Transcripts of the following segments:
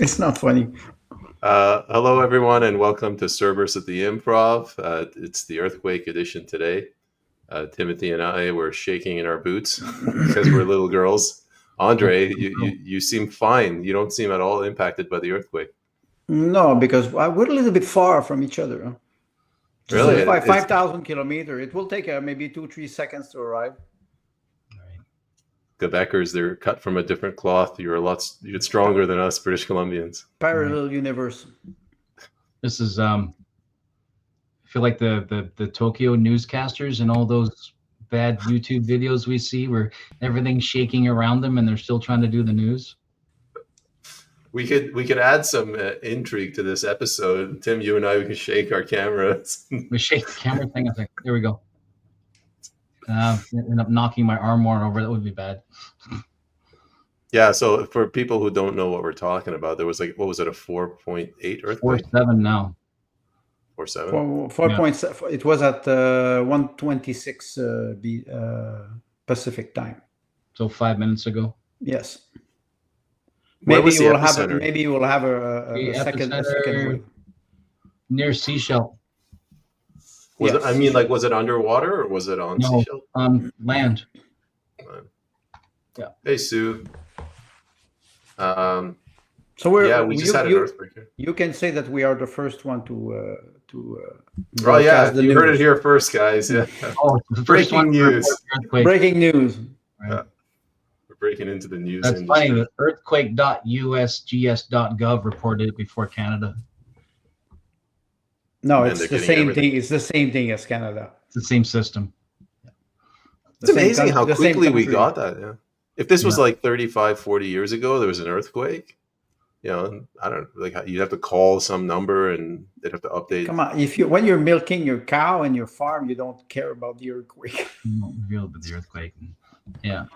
It's not funny. Hello, everyone, and welcome to Cerberus at the Improv. It's the Earthquake edition today. Timothy and I were shaking in our boots because we're little girls. Andre, you seem fine. You don't seem at all impacted by the earthquake. No, because we're a little bit far from each other. Huh? Really? 5,000 kilometers. It will take maybe 2-3 seconds to arrive. Quebecers, they're cut from a different cloth. You're stronger than us, British Columbians. Parallel universe. This is I feel like the Tokyo newscasters and all those bad YouTube videos we see where everything's shaking around them and they're still trying to do the news. We could add some intrigue to this episode. Tim, you and we can shake our cameras. We shake the camera thing. I was like, there we go. End up knocking my armoire over. That would be bad. Yeah, so for people who don't know what we're talking about, there was what was it, a 4.8 earthquake? 4.7 now. 4.7. 4.7. It was at 1:26 Pacific time. So 5 minutes ago. Yes. Maybe you will have a second wave. Near Seashell. Was it, was it underwater or was it on seashell? On land. Yeah. Hey, Sue. So we just had an earthquake here. You can say that we are the first one to you heard it here first, guys. Yeah. Oh, the breaking news. Breaking news. Right. Yeah. We're breaking into the news. That's industry. funny. Earthquake.usgs.gov reported it before Canada. No, it's the same thing. It's the same thing as Canada. It's the same system. It's amazing how quickly we got that. Yeah. If this was like 35, 40 years ago, there was an earthquake. I don't you'd have to call some number and they'd have to update. Come on, when you're milking your cow in your farm, you don't care about the earthquake. You don't reveal about the earthquake. Yeah.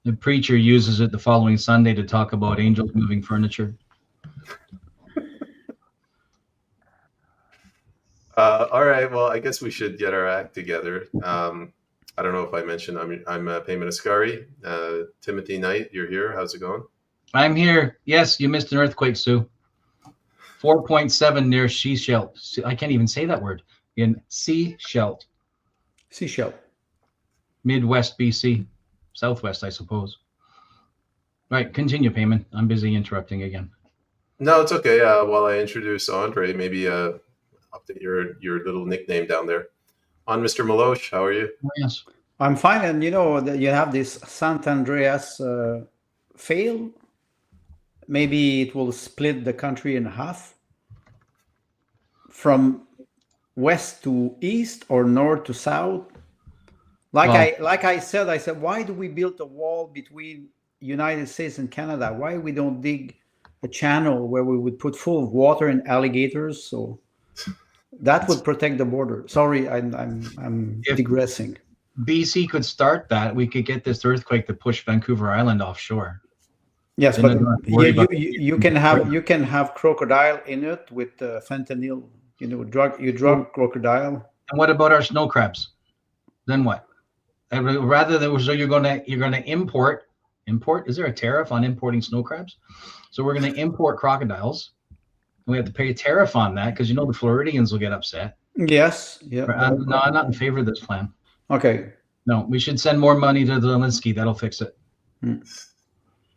The preacher uses it the following Sunday to talk about angels moving furniture. All right. Well, I guess we should get our act together. I don't know if I mentioned I'm Payman Ascari. Timothy Knight, you're here. How's it going? I'm here. Yes, you missed an earthquake, Sue. 4.7 near Seashell. I can't even say that word. In Seashell. Seashell. Midwest BC. Southwest, I suppose. Right, continue, Payman. I'm busy interrupting again. No, it's okay. While I introduce Andre, maybe update your little nickname down there. On Mr. Maloche, how are you? Yes. I'm fine. And you have this Sant Andreas fail. Maybe it will split the country in half from west to east or north to south. I said, why do we build a wall between United States and Canada? Why we don't dig a channel where we would put full of water and alligators? So that would protect the border. Sorry, I'm digressing. BC could start that. We could get this earthquake to push Vancouver Island offshore. Yes, but you can have crocodile in it with fentanyl. You drug crocodile. And what about our snow crabs? Then what? Rather than you're gonna import. Is there a tariff on importing snow crabs? So we're gonna import crocodiles. We have to pay a tariff on that because the Floridians will get upset. Yes. Yeah. I'm not in favor of this plan. Okay. No, we should send more money to Zelensky. That'll fix it.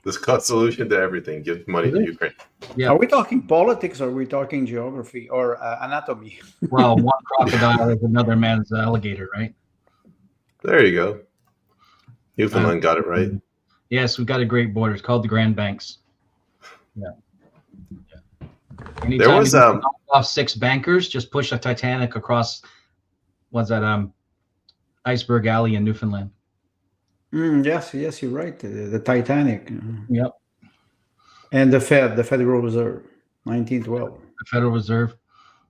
This solution to everything. Give money to Ukraine. Yeah. Are we talking politics or are we talking geography or anatomy? Well, one crocodile is another man's alligator, right? There you go. Newfoundland got it right. Yes, we've got a great border. It's called the Grand Banks. Yeah. Anytime there was off 6 bankers, just push a Titanic across. What's that? Iceberg Alley in Newfoundland. Yes, you're right. The Titanic. Yep. And the Federal Reserve, 1912. The Federal Reserve.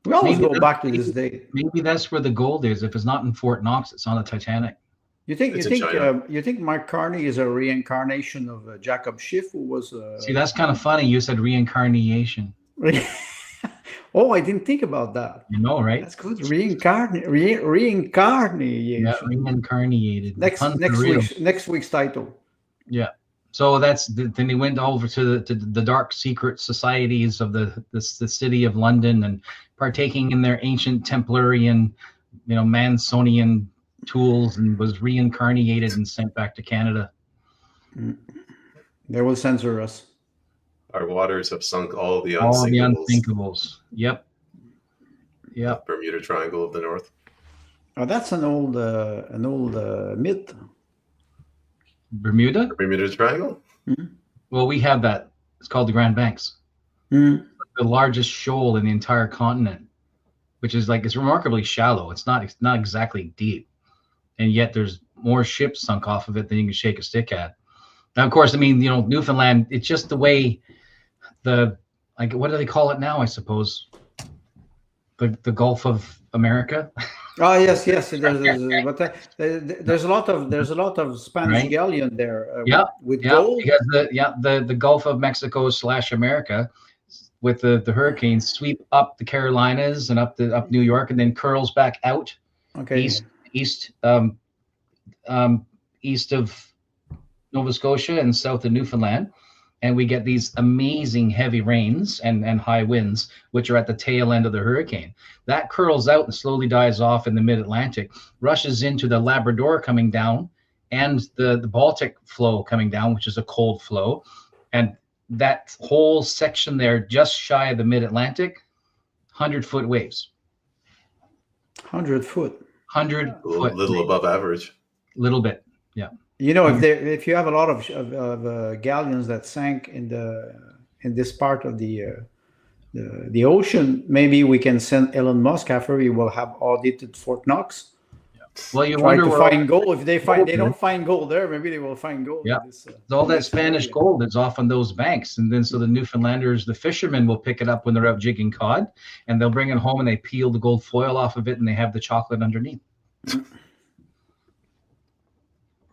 We always go back to this day. Maybe that's where the gold is. If it's not in Fort Knox, it's on the Titanic. You think Mark Carney is a reincarnation of Jacob Schiff, who was? See, that's kind of funny. You said reincarnation. Oh, I didn't think about that. Right? That's good. Reincarnation. Yeah, reincarnated. Next week's title. Yeah. So then he went over to the dark secret societies of the city of London and partaking in their ancient Templarian, Mansonian tools, and was reincarnated and sent back to Canada. They will censor us. Our waters have sunk all the All the unsinkables. unthinkables. Yep. Yep. Bermuda Triangle of the North. Oh, that's an old myth. Bermuda? Bermuda Triangle? Well, we have that. It's called the Grand Banks. The largest shoal in the entire continent, which is it's remarkably shallow. It's not exactly deep. And yet there's more ships sunk off of it than you can shake a stick at. Now, of course, Newfoundland, it's just the way what do they call it now, I suppose? The Gulf of America. Oh yes. There's a lot of Spanish galleon there. With gold. Because the Gulf of Mexico / America, with the hurricanes sweep up the Carolinas and up New York, and then curls back out. Okay. East of Nova Scotia and south of Newfoundland. And we get these amazing heavy rains and high winds, which are at the tail end of the hurricane. That curls out and slowly dies off in the mid-Atlantic, rushes into the Labrador coming down, and the Baltic flow coming down, which is a cold flow. And that whole section there, just shy of the mid-Atlantic, 100-foot waves. 100 foot. 100 foot. A little above average. Little bit, yeah. If you have a lot of galleons that sank in this part of the ocean, maybe we can send Elon Musk after we will have audited Fort Knox. Well, you try wonder to find gold. If they don't find gold there, maybe they will find gold. Yeah, all that Spanish gold is off on those banks, and then so the Newfoundlanders, the fishermen, will pick it up when they're out jigging cod, and they'll bring it home and they peel the gold foil off of it, and they have the chocolate underneath.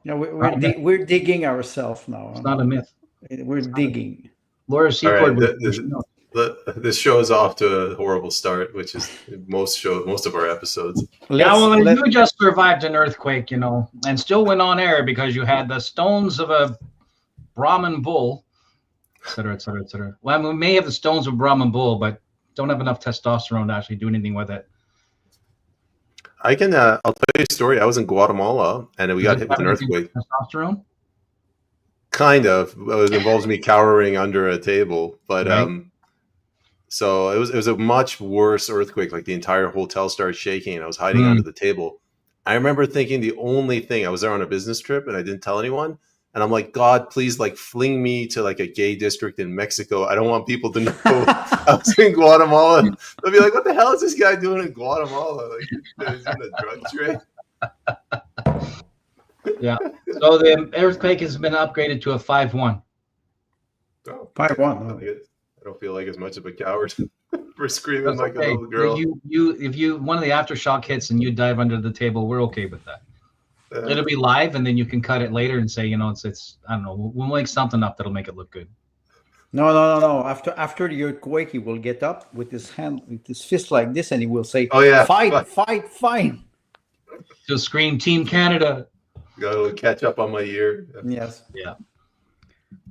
Yeah, we're digging ourselves now. It's not a myth. We're digging. Laura Secord. This show is off to a horrible start, which is most of our episodes. You just survived an earthquake, and still went on air because you had the stones of a Brahmin bull, et cetera, et cetera, et cetera. Well, we may have the stones of a Brahmin bull, but don't have enough testosterone to actually do anything with it. I can. I'll tell you a story. I was in Guatemala, and we got hit with an earthquake. Testosterone? Kind of. It involves me cowering under a table, but Right. So it was a much worse earthquake. Like the entire hotel started shaking, and I was hiding under the table. I remember thinking the only thing, I was there on a business trip, and I didn't tell anyone. And I'm like, God, please, fling me to a gay district in Mexico. I don't want people to know I was in Guatemala. They'll be like, what the hell is this guy doing in Guatemala? He's in a drug trade. Yeah. So the earthquake has been upgraded to a 5.1. Oh, 5.1. I don't feel like as much of a coward for screaming That's like okay. a little girl. If you one of the aftershock hits and you dive under the table, we're okay with that. It'll be live, and then you can cut it later and say, it's I don't know, we'll make something up that'll make it look good. No. After the earthquake, he will get up with his fist like this, and he will say, "Oh yeah, fight!" He'll scream, "Team Canada!" Got to catch up on my ear. Yes. Yeah.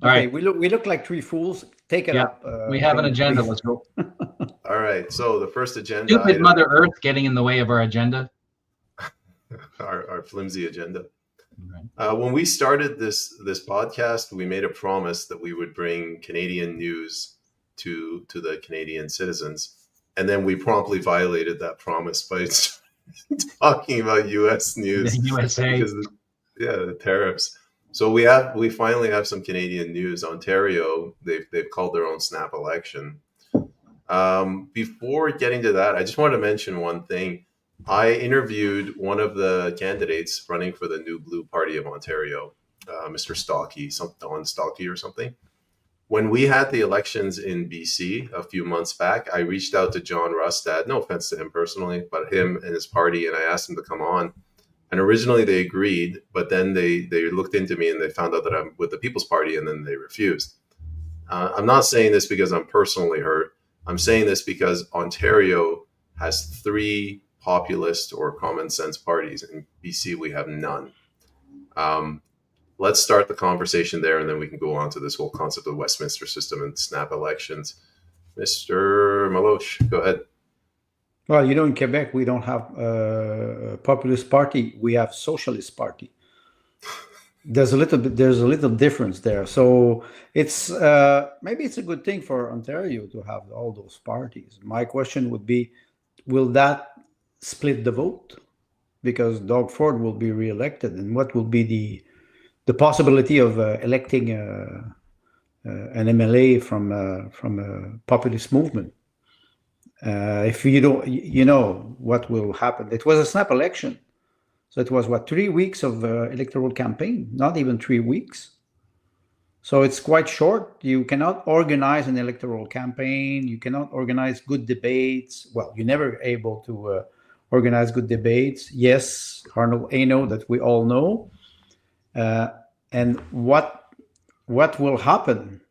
All right. We look like three fools. Take it up. We have an agenda. Let's go. All right. So the first agenda. Stupid Mother Earth getting in the way of our agenda. Our flimsy agenda. Right. When we started this podcast, we made a promise that we would bring Canadian news to the Canadian citizens, and then we promptly violated that promise by talking about U.S. news. The USA. Because the tariffs. So we finally have some Canadian news. Ontario, they've called their own snap election. Before getting to that, I just wanted to mention one thing. I interviewed one of the candidates running for the New Blue Party of Ontario, Mr. Stocky, Don Stocky or something. When we had the elections in BC a few months back, I reached out to John Rustad, no offense to him personally, but him and his party, and I asked him to come on. And originally they agreed, but then they looked into me and they found out that I'm with the People's Party, and then they refused. I'm not saying this because I'm personally hurt. I'm saying this because Ontario has 3 populist or common sense parties. In BC, we have none. let's start the conversation there, and then we can go on to this whole concept of Westminster system and snap elections. Mr. Maloche, go ahead. Well, in Quebec, we don't have a populist party. We have socialist party. There's a little difference there. So it's maybe it's a good thing for Ontario to have all those parties. My question would be, will that split the vote? Because Doug Ford will be reelected, and what will be the possibility of electing an MLA from a populist movement? If you don't, what will happen. It was a snap election. So it was 3 weeks of electoral campaign, not even 3 weeks. So it's quite short. You cannot organize an electoral campaign. You cannot organize good debates. Well, you're never able to organize good debates. Yes, Arnold Eno, that we all know. And what will happen?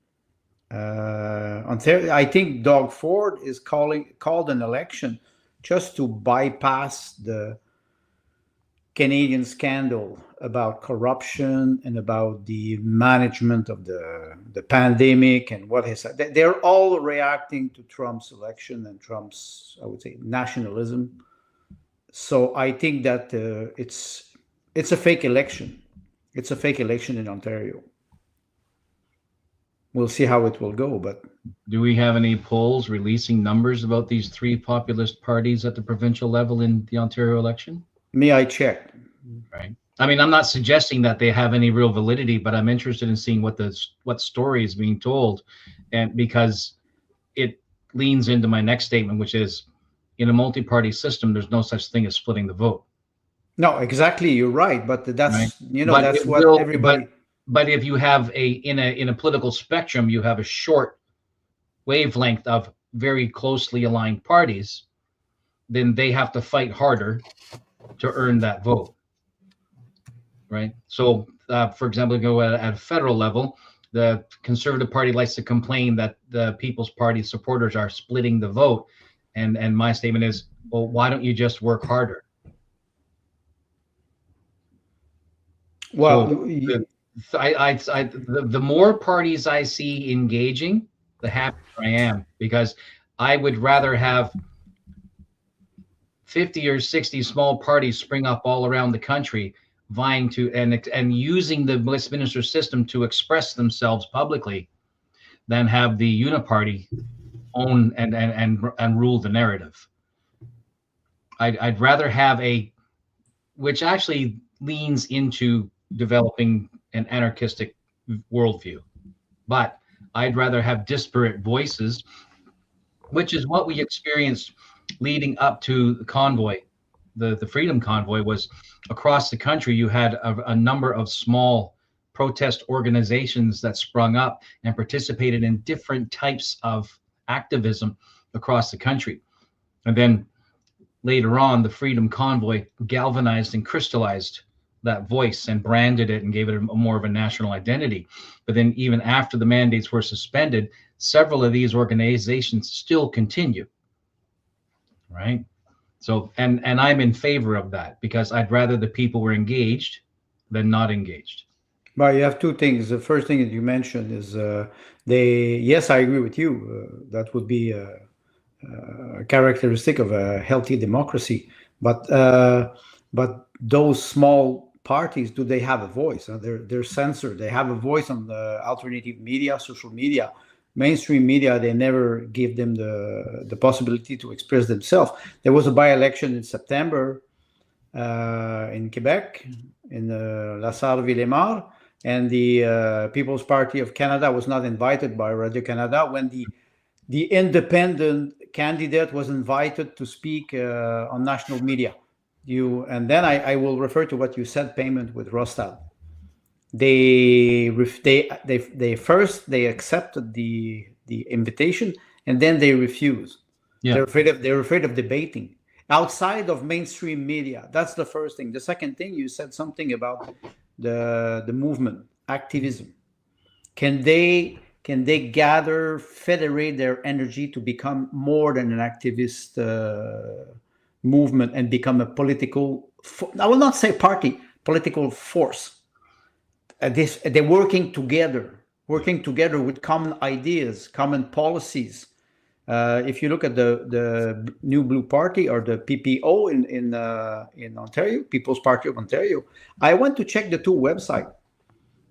Ontario, I think Doug Ford is called an election just to bypass the Canadian scandal about corruption and about the management of the pandemic and what has. They're all reacting to Trump's election and Trump's, I would say, nationalism. So I think that it's a fake election. It's a fake election in Ontario. We'll see how it will go, but do we have any polls releasing numbers about these three populist parties at the provincial level in the Ontario election? May I check? Right. I mean, I'm not suggesting that they have any real validity, but I'm interested in seeing what story is being told, and because it leans into my next statement, which is, in a multi-party system, there's no such thing as splitting the vote. No, exactly. You're right, but that's right? That's what everybody. But if you have in a political spectrum, you have a short wavelength of very closely aligned parties, then they have to fight harder to earn that vote, right? So, for example, go at a federal level, the Conservative Party likes to complain that the People's Party supporters are splitting the vote, and my statement is, well, why don't you just work harder? Well, so the more parties I see engaging, the happier I am, because I would rather have 50 or 60 small parties spring up all around the country, vying to and using the Westminster system to express themselves publicly, than have the uniparty own and rule the narrative. I'd rather have which actually leans into developing an anarchistic worldview, but I'd rather have disparate voices, which is what we experienced leading up to the convoy. The Freedom Convoy was across the country. You had a number of small protest organizations that sprung up and participated in different types of activism across the country. And then later on, the Freedom Convoy galvanized and crystallized that voice and branded it and gave it more of a national identity. But then even after the mandates were suspended, several of these organizations still continue, right? So, and I'm in favor of that, because I'd rather the people were engaged than not engaged. Well, you have two things. The first thing that you mentioned is yes, I agree with you. That would be a characteristic of a healthy democracy. But those small parties, do they have a voice? They're censored. They have a voice on the alternative media, social media. Mainstream media, they never give them the possibility to express themselves. There was a by-election in September in Quebec, in La Sarre-Villemar, and the People's Party of Canada was not invited by Radio-Canada when the independent candidate was invited to speak on national media. And then I will refer to what you said, payment with Rostad. They first accepted the invitation, and then they refused. Yeah. They're afraid of debating outside of mainstream media. That's the first thing. The second thing, you said something about the movement activism. Can they gather, federate their energy to become more than an activist movement and become a political, I will not say party, political force? they're working together with common ideas, common policies. If you look at the New Blue Party or the PPO in Ontario, People's Party of Ontario, I went to check the two websites.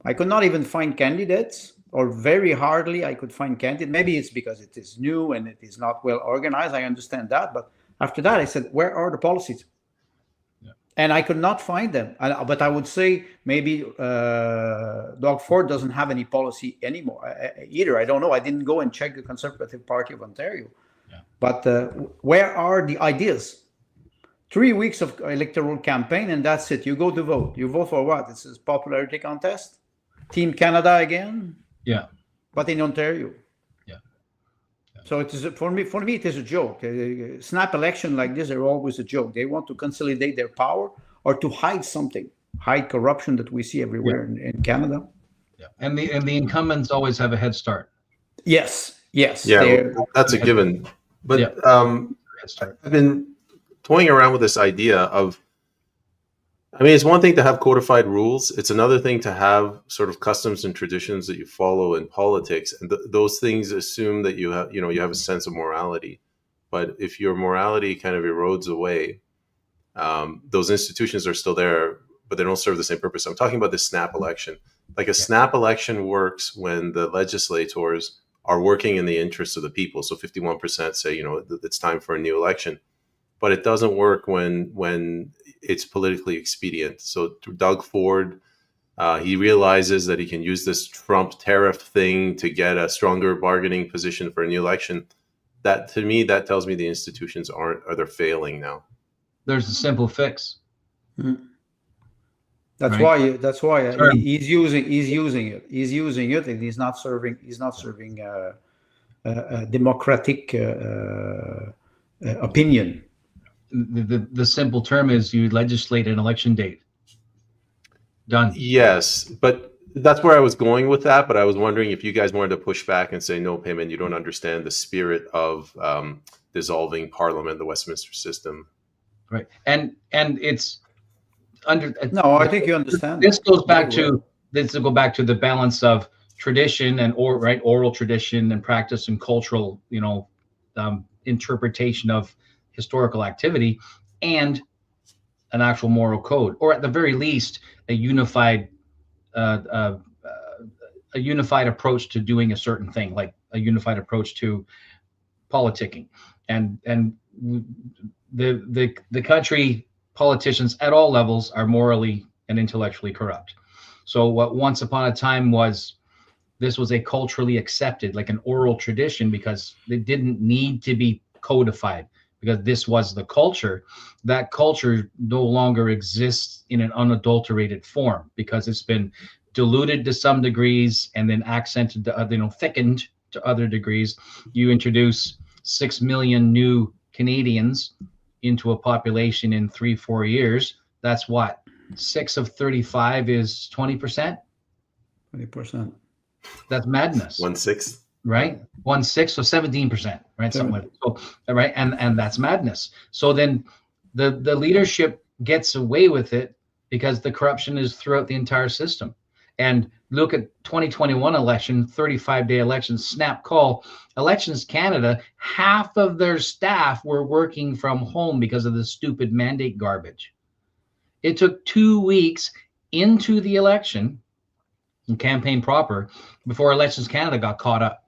I could not even find candidates, or very hardly I could find candidates. Maybe it's because it is new and it is not well organized. I understand that. But after that, I said, where are the policies? Yeah. And I could not find them. But I would say maybe Doug Ford doesn't have any policy anymore either. I don't know. I didn't go and check the Conservative Party of Ontario. Yeah. But where are the ideas? 3 weeks of electoral campaign, and that's it. You go to vote. You vote for what? It's a popularity contest? Team Canada again? Yeah. But in Ontario. Yeah. So it is for me. It is a joke. Snap election like this are always a joke. They want to consolidate their power or to hide something, hide corruption that we see everywhere in Canada. Yeah. And the incumbents always have a head start. Yes. Yes. Yeah, that's a given. But I've been toying around with this idea of, I mean, it's one thing to have codified rules. It's another thing to have sort of customs and traditions that you follow in politics. And those things assume that you have a sense of morality. But if your morality kind of erodes away, those institutions are still there, but they don't serve the same purpose. I'm talking about this snap election. Like a snap election works when the legislators are working in the interests of the people. So 51% say, it's time for a new election. But it doesn't work when it's politically expedient. So Doug Ford, he realizes that he can use this Trump tariff thing to get a stronger bargaining position for a new election. That, to me, that tells me the institutions they're failing now. There's a simple fix. Mm-hmm. That's right. why he's using it. He's using it, and he's not serving a democratic opinion. The simple term is you legislate an election date. Done. Yes, but that's where I was going with that. But I was wondering if you guys wanted to push back and say, no, Payman, you don't understand the spirit of dissolving Parliament, the Westminster system. Right, and it's under. No, I think you understand. This goes back to the balance of tradition and oral tradition and practice and cultural, interpretation of historical activity, and an actual moral code, or at the very least, a unified approach to doing a certain thing, like a unified approach to politicking, and the country politicians at all levels are morally and intellectually corrupt. So what once upon a time was a culturally accepted, like an oral tradition, because it didn't need to be codified, because this was the culture. That culture no longer exists in an unadulterated form, because it's been diluted to some degrees and then accented to thickened to other degrees. You introduce 6 million new Canadians into a population in 3-4 years. That's what 6 of 35 is 20%. 20%. That's madness. 1/6. Right, 1/6, so 17%, right? Something like that. So, right, and that's madness. So then the leadership gets away with it because the corruption is throughout the entire system. And look at 2021 election, 35-day election, snap call. Elections Canada, half of their staff were working from home because of the stupid mandate garbage. It took 2 weeks into the election, and campaign proper, before Elections Canada got caught up.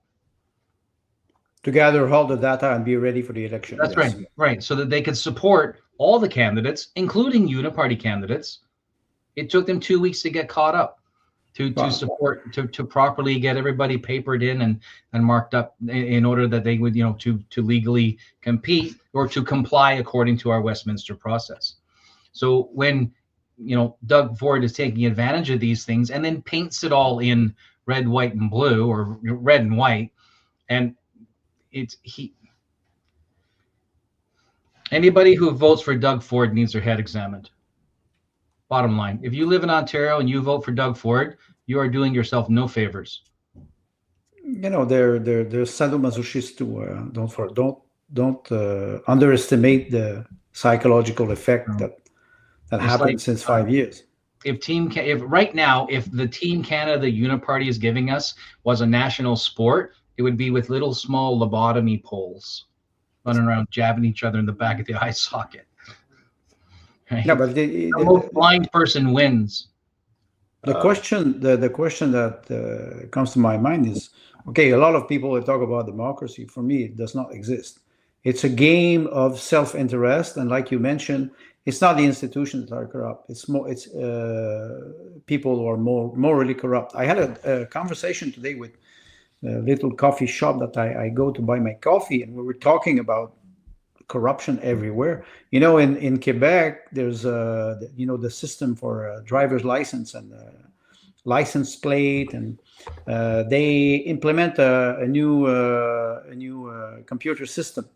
To gather all the data and be ready for the election. That's right. So that they could support all the candidates, including uniparty candidates. It took them 2 weeks to get caught up, to support, to properly get everybody papered in and marked up in order that they would, to legally compete or to comply according to our Westminster process. So when, Doug Ford is taking advantage of these things and then paints it all in red, white, and blue, or red and white, and anybody who votes for Doug Ford needs their head examined. Bottom line, if you live in Ontario and you vote for Doug Ford, you are doing yourself no favors. They're sadomasochists too. Don't underestimate the psychological effect that happened since 5 years. if right now, if the Team Canada Uniparty is giving us was a national sport, it would be with little small lobotomy poles running around jabbing each other in the back of the eye socket. Right? Yeah, but The most blind person wins. the question that comes to my mind is, okay, a lot of people talk about democracy. For me, it does not exist. It's a game of self-interest, and like you mentioned, it's not the institutions that are corrupt. It's people who are more morally corrupt. I had a conversation today with a little coffee shop that I go to buy my coffee, and we were talking about corruption everywhere. In Quebec, there's the system for driver's license and license plate, and they implement a new computer system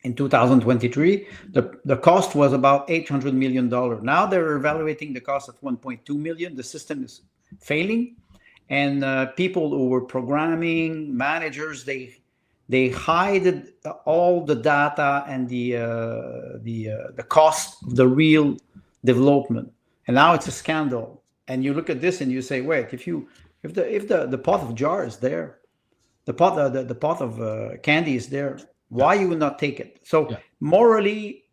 in 2023. The cost was about $800 million. Now they're evaluating the cost at 1.2 million. The system is failing, and people who were programming, managers, they hide all the data and the cost of the real development, and now it's a scandal. And you look at this and you say, wait, if the pot of jar is there, the pot of candy is there, why you would not take it? So morally,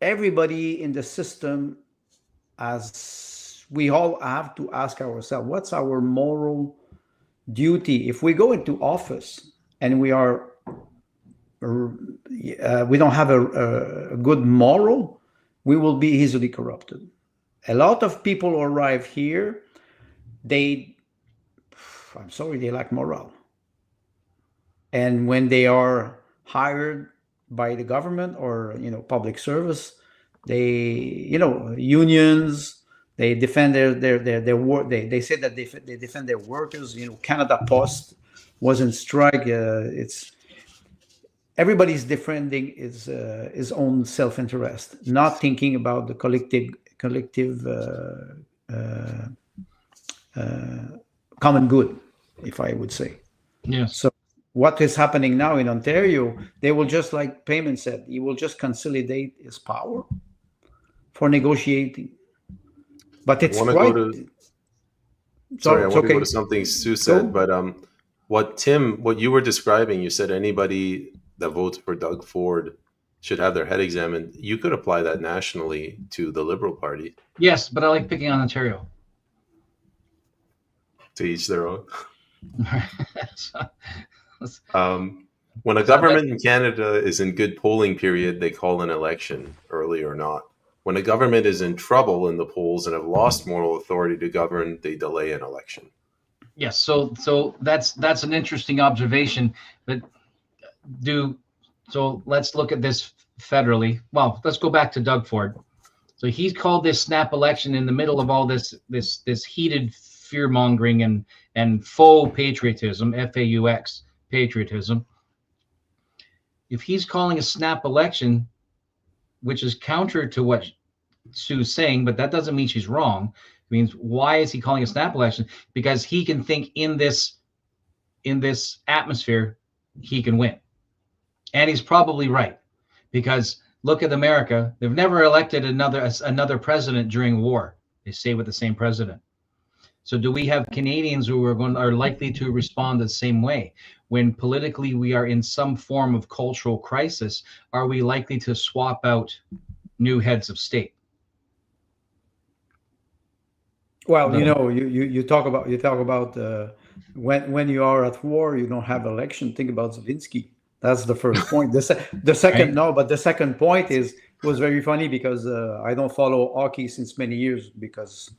everybody in the system, as we all have to ask ourselves, what's our moral duty? If we go into office and we don't have a good moral, we will be easily corrupted. A lot of people who arrive here, they lack morale. And when they are hired by the government or public service, they unions, they defend their work. They say that they defend their workers. Canada Post was in strike. Everybody's defending his own self-interest, not thinking about the collective common good, if I would say. Yes. So what is happening now in Ontario, they will just, like Payman said, he will just consolidate his power for negotiating. But it's right. I want to go to something Sue said, but what you were describing, you said anybody that votes for Doug Ford should have their head examined. You could apply that nationally to the Liberal Party. Yes, but I like picking on Ontario. To each their own. When a government in Canada is in good polling period, they call an election, early or not. When a government is in trouble in the polls and have lost moral authority to govern, they delay an election. Yes, so that's an interesting observation. But let's look at this federally. Well, let's go back to Doug Ford. So he's called this snap election in the middle of all this heated fear mongering and faux patriotism, FAUX patriotism. If he's calling a snap election, which is counter to what Sue's saying, but that doesn't mean she's wrong. It means, why is he calling a snap election? Because he can think in this atmosphere, he can win. And he's probably right, because look at America. They've never elected another president during war. They stay with the same president. So do we have Canadians who are likely to respond the same way? When politically we are in some form of cultural crisis, are we likely to swap out new heads of state? Well, you talk about when you are at war, you don't have election. Think about Zelensky. That's the first point. The second, right? No, but the second point was very funny, because I don't follow hockey since many years because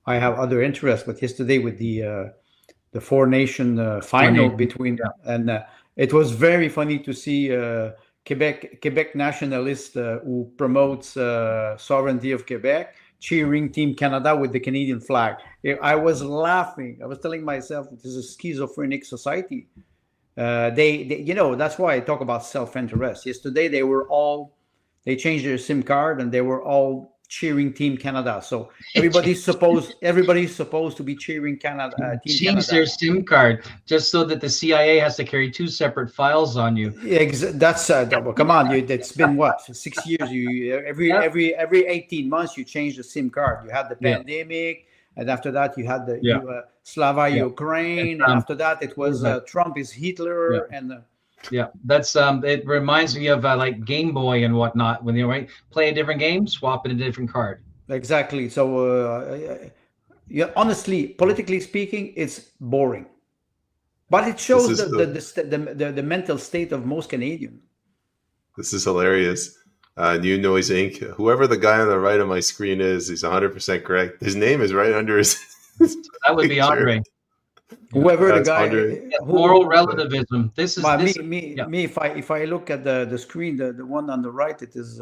I have other interests. But yesterday with the Four Nation final between and it was very funny to see Quebec nationalist who promotes sovereignty of Quebec cheering Team Canada with the Canadian flag. I was laughing. I was telling myself, this is a schizophrenic society. They that's why I talk about self-interest. Yesterday they changed their SIM card and they were all cheering Team Canada. So everybody's supposed to be cheering Canada, Team Change Canada. their SIM card just so that the CIA has to carry 2 separate files on you. That's well, come on. It's been what, 6 years? You every 18 months you change the SIM card. You had the pandemic, and after that you had the Slava Ukraine, and after that it was Trump is Hitler, and that's it reminds me of like Game Boy and whatnot. When you play a different game, swap it a different card. Exactly. So honestly, politically speaking, it's boring. But it shows the mental state of most Canadians. This is hilarious. New Noise Inc. Whoever the guy on the right of my screen is, he's 100% correct. His name is right under his that would be Andre. Whoever the guy, moral relativism. This is me. If I look at the screen, the one on the right, it is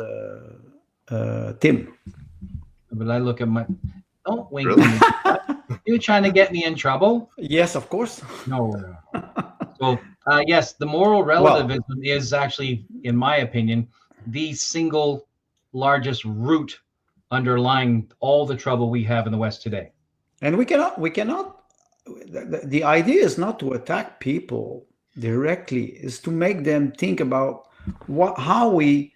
Tim. But I look at my. Don't wink. Really? You trying to get me in trouble? Yes, of course. No. So yes, the moral relativism is actually, in my opinion, the single largest root underlying all the trouble we have in the West today. And we cannot. The idea is not to attack people directly; is to make them think about how we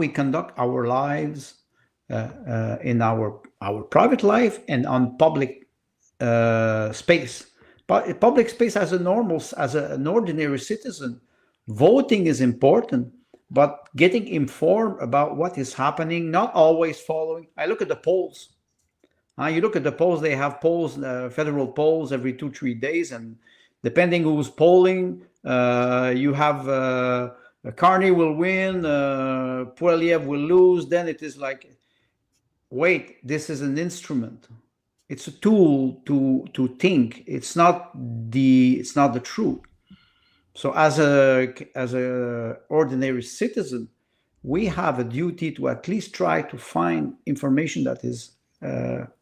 conduct our lives in our private life and on public space. But public space as an ordinary citizen, voting is important, but getting informed about what is happening, not always following. I look at the polls. You look at the polls, they have polls, federal polls every 2-3 days, and depending who's polling, you have Carney will win, Poiliev will lose. Then it is like, wait, this is an instrument. It's a tool to think. It's not the truth. So as a ordinary citizen, we have a duty to at least try to find information that is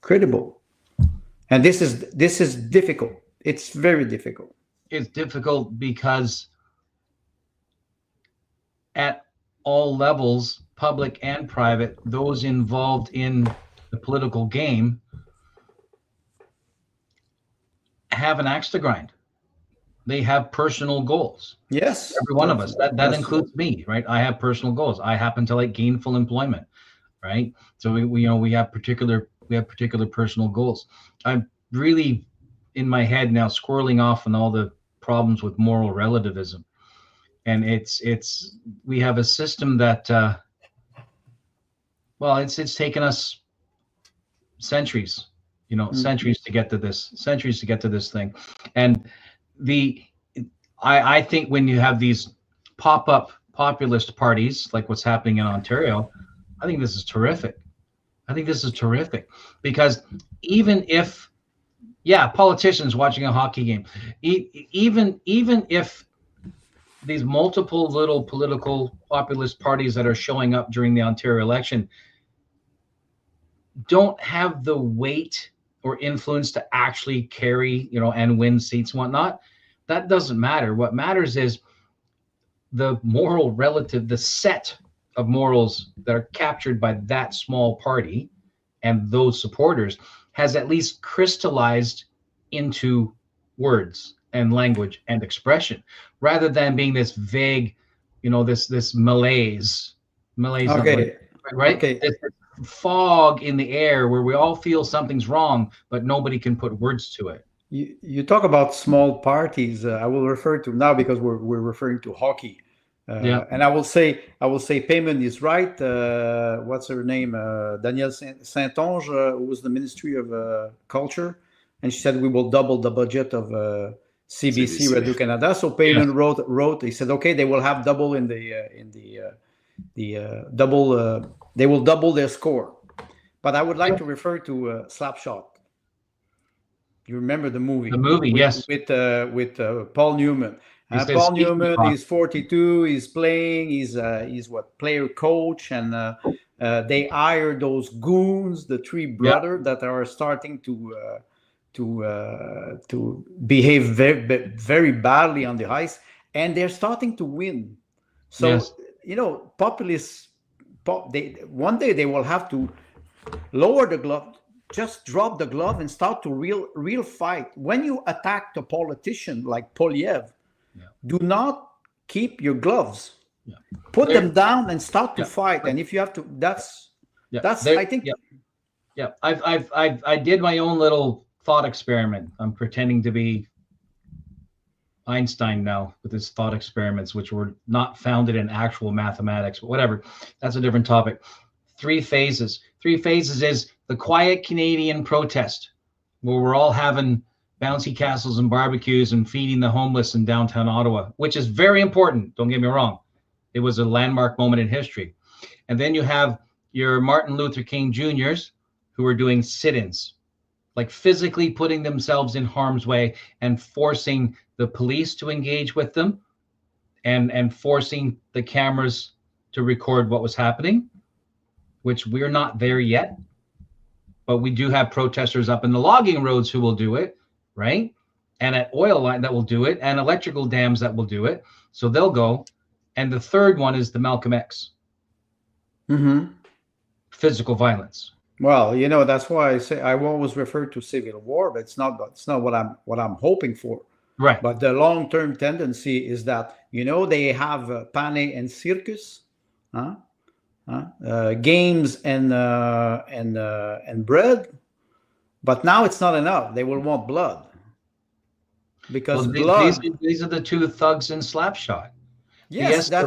credible. And this is difficult. It's very difficult. It's difficult because at all levels, public and private, those involved in the political game have an axe to grind. They have personal goals. Yes. Every one of us. That includes me, right? I have personal goals. I happen to like gainful employment, right? So we have particular personal goals. I'm really in my head now squirreling off on all the problems with moral relativism. And we have a system that it's taken us centuries, centuries to get to this thing. And I think when you have these pop-up populist parties like what's happening in Ontario, I think this is terrific. Because even if, politicians watching a hockey game, even if these multiple little political populist parties that are showing up during the Ontario election don't have the weight or influence to actually carry, and win seats and whatnot, that doesn't matter. What matters is the the set of morals that are captured by that small party and those supporters has at least crystallized into words and language and expression, rather than being this vague, this malaise. Okay. Right? Okay. This fog in the air where we all feel something's wrong, but nobody can put words to it. You talk about small parties. I will refer to now because we're referring to hockey. And I will say Payman is right. What's her name? Danielle Saint-Onge, who was the Ministry of Culture, and she said we will double the budget of CBC Radio Canada. So Payman wrote. He said, okay, they will have double in the double. They will double their score. But I would like to refer to Slapshot. You remember the movie? The movie, yes, with Paul Newman. Paul Newman is 42. He's playing. He's what, player coach, and they hire those goons, the three brothers that are starting to behave very, very badly on the ice, and they're starting to win. So populists, one day they will have to lower the glove, just drop the glove and start to real fight. When you attack a politician like Polyev, do not keep your gloves. Put them down and start to fight. And if you have to, that's I think. I did my own little thought experiment. I'm pretending to be Einstein now with his thought experiments, which were not founded in actual mathematics, but whatever. That's a different topic. 3 phases. 3 phases is the quiet Canadian protest, where we're all having bouncy castles and barbecues and feeding the homeless in downtown Ottawa, which is very important. Don't get me wrong. It was a landmark moment in history. And then you have your Martin Luther King Jr.'s who are doing sit-ins, like physically putting themselves in harm's way and forcing the police to engage with them and forcing the cameras to record what was happening, which we're not there yet. But we do have protesters up in the logging roads who will do it, right? And at oil line that will do it, and electrical dams that will do it. So they'll go. And the third one is the Malcolm X. Physical violence. Well, that's why I say I always refer to civil war, but it's not what I'm hoping for. Right. But the long-term tendency is that they have pane and circus, games and bread, but now it's not enough. They will want blood because blood. These are the 2 thugs in Slapshot. Yes, they're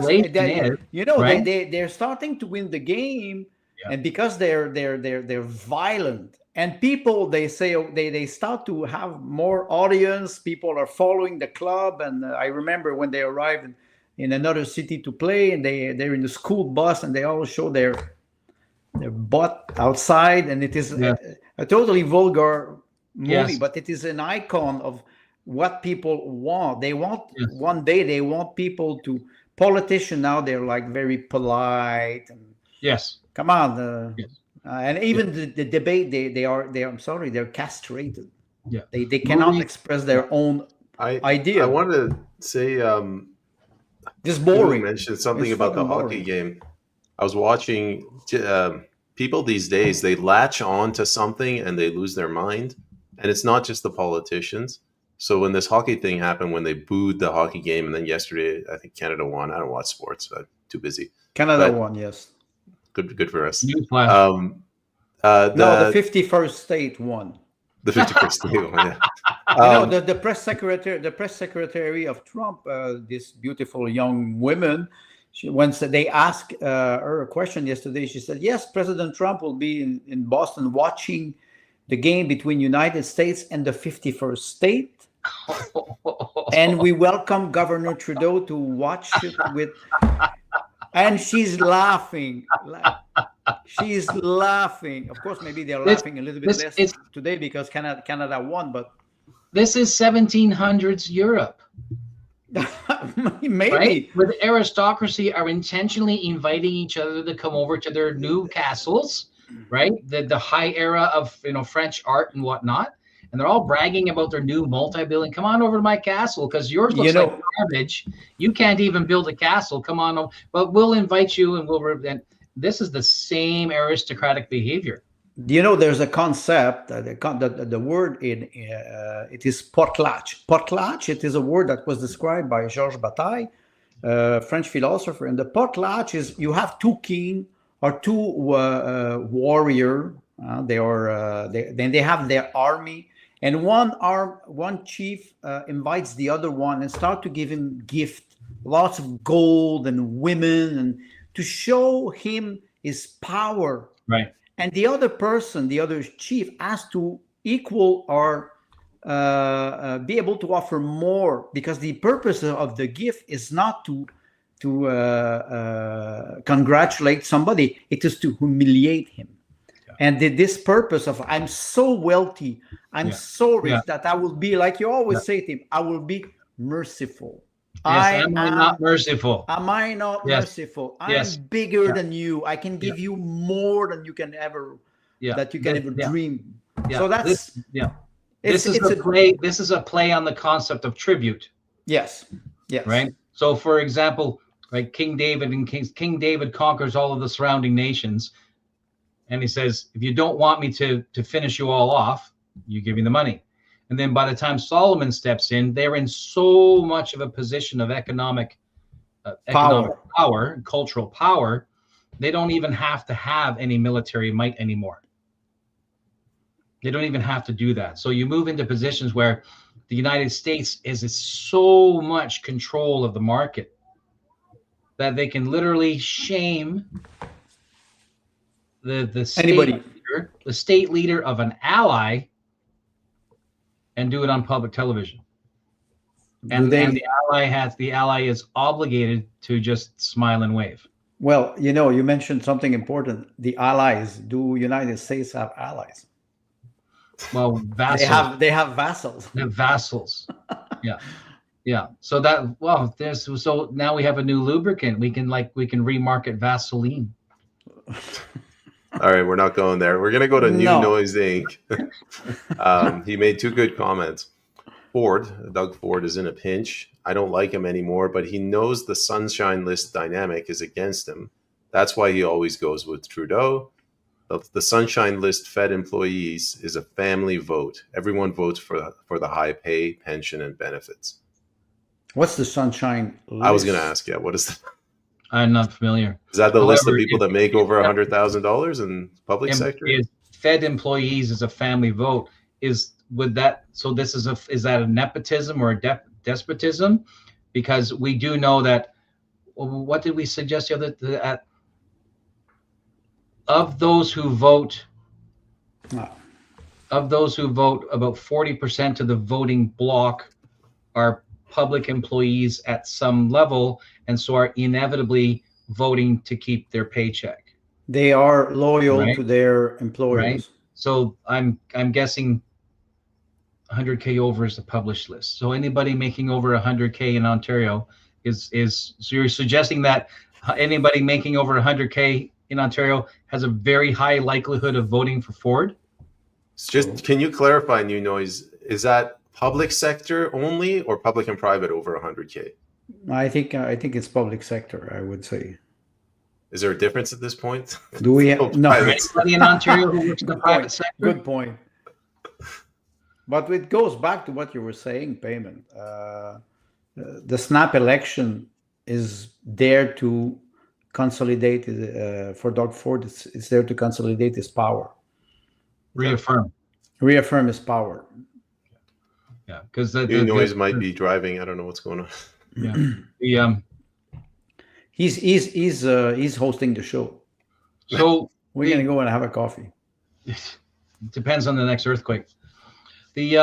starting to win the game. And because they're violent, and people, they say they start to have more audience. People are following the club, and I remember when they arrived in another city to play, and they're in the school bus, and they all show their butt outside, and it is a totally vulgar movie, but it is an icon of what people want. They want one day they want people to politicians now. They're like very polite and come on, and even the debate, I'm sorry, they're castrated. They cannot express their own idea. I want to say, just boring. You mentioned something about the hockey game. I was watching people these days. They latch on to something and they lose their mind, and it's not just the politicians. So when this hockey thing happened, when they booed the hockey game, and then yesterday I think Canada won. I don't watch sports. I'm too busy. Canada won, yes. Good for us. The 51st state won. The 51st state won. Yeah. The press secretary of Trump, this beautiful young woman, once they asked her a question yesterday, she said, "Yes, President Trump will be in Boston watching the game between United States and the 51st state, and we welcome Governor Trudeau to watch it with." And she's laughing. She's laughing. Of course, maybe they're laughing a little bit less today because Canada won, but this is 1700s Europe. Maybe. Right? Where the aristocracy are intentionally inviting each other to come over to their new castles, right? The high era of French art and whatnot. And they're all bragging about their new multi-billion. Come on over to my castle because yours looks like garbage. You can't even build a castle. Come on over. But we'll invite you and and this is the same aristocratic behavior. There's a concept, the word it is potlatch. Potlatch, it is a word that was described by Georges Bataille, French philosopher. And the potlatch is you have 2 king or 2 warrior. Then they have their army. And one chief invites the other one and start to give him gift, lots of gold and women, and to show him his power. Right. And the other person, the other chief, has to equal or be able to offer more, because the purpose of the gift is not to congratulate somebody; it is to humiliate him. And this purpose of I'm so wealthy, I'm so rich that I will be, like you always say to him, I will be merciful. Yes, am I not merciful? Am I not merciful? I'm bigger than you. I can give you more than you can ever dream. Yeah. So that's This is a play on the concept of tribute. Yes. Right. So, for example, like King David, and King David conquers all of the surrounding nations. And he says, if you don't want me to finish you all off, you give me the money. And then by the time Solomon steps in, they're in so much of a position of economic power and cultural power, they don't even have to have any military might anymore. They don't even have to do that. So you move into positions where the United States is so much control of the market that they can literally shame the state leader of an ally and do it on public television. And the ally is obligated to just smile and wave. Well, you mentioned something important. The allies. Do United States have allies? Well, vassals. They have vassals. They have vassals. Yeah. So so now we have a new lubricant. We can remarket Vaseline. All right, we're not going there. We're going to go to New Noise Inc. He made two good comments. Doug Ford is in a pinch. I don't like him anymore, but he knows the Sunshine List dynamic is against him. That's why he always goes with Trudeau. The Sunshine List Fed employees is a family vote. Everyone votes for the high pay, pension, and benefits. What's the Sunshine List? I was going to ask you, what is that? I'm not familiar. Is that the list of people that make over $100,000 in public sector? Fed employees is a family vote. Is that a nepotism or a despotism? Because we do know that. What did we suggest the other that of those who vote? Of those who vote, about 40% of the voting bloc are public employees at some level, and so are inevitably voting to keep their paycheck. They are loyal to their employers. Right? So I'm guessing 100K over is the published list. So anybody making over 100K in Ontario is so you're suggesting that anybody making over 100K in Ontario has a very high likelihood of voting for Ford? Can you clarify, New Noise? Is that public sector only or public and private over 100K? I think it's public sector, I would say. Is there a difference at this point? Do we have no anybody in Ontario who works in the private sector? Good point. But it goes back to what you were saying, Payman. The snap election is there to consolidate for Doug Ford. It's there to consolidate his power. Reaffirm his power. Yeah, because New Noise might be driving. I don't know what's going on. Yeah, he's hosting the show. So we're gonna go and have a coffee. It depends on the next earthquake. It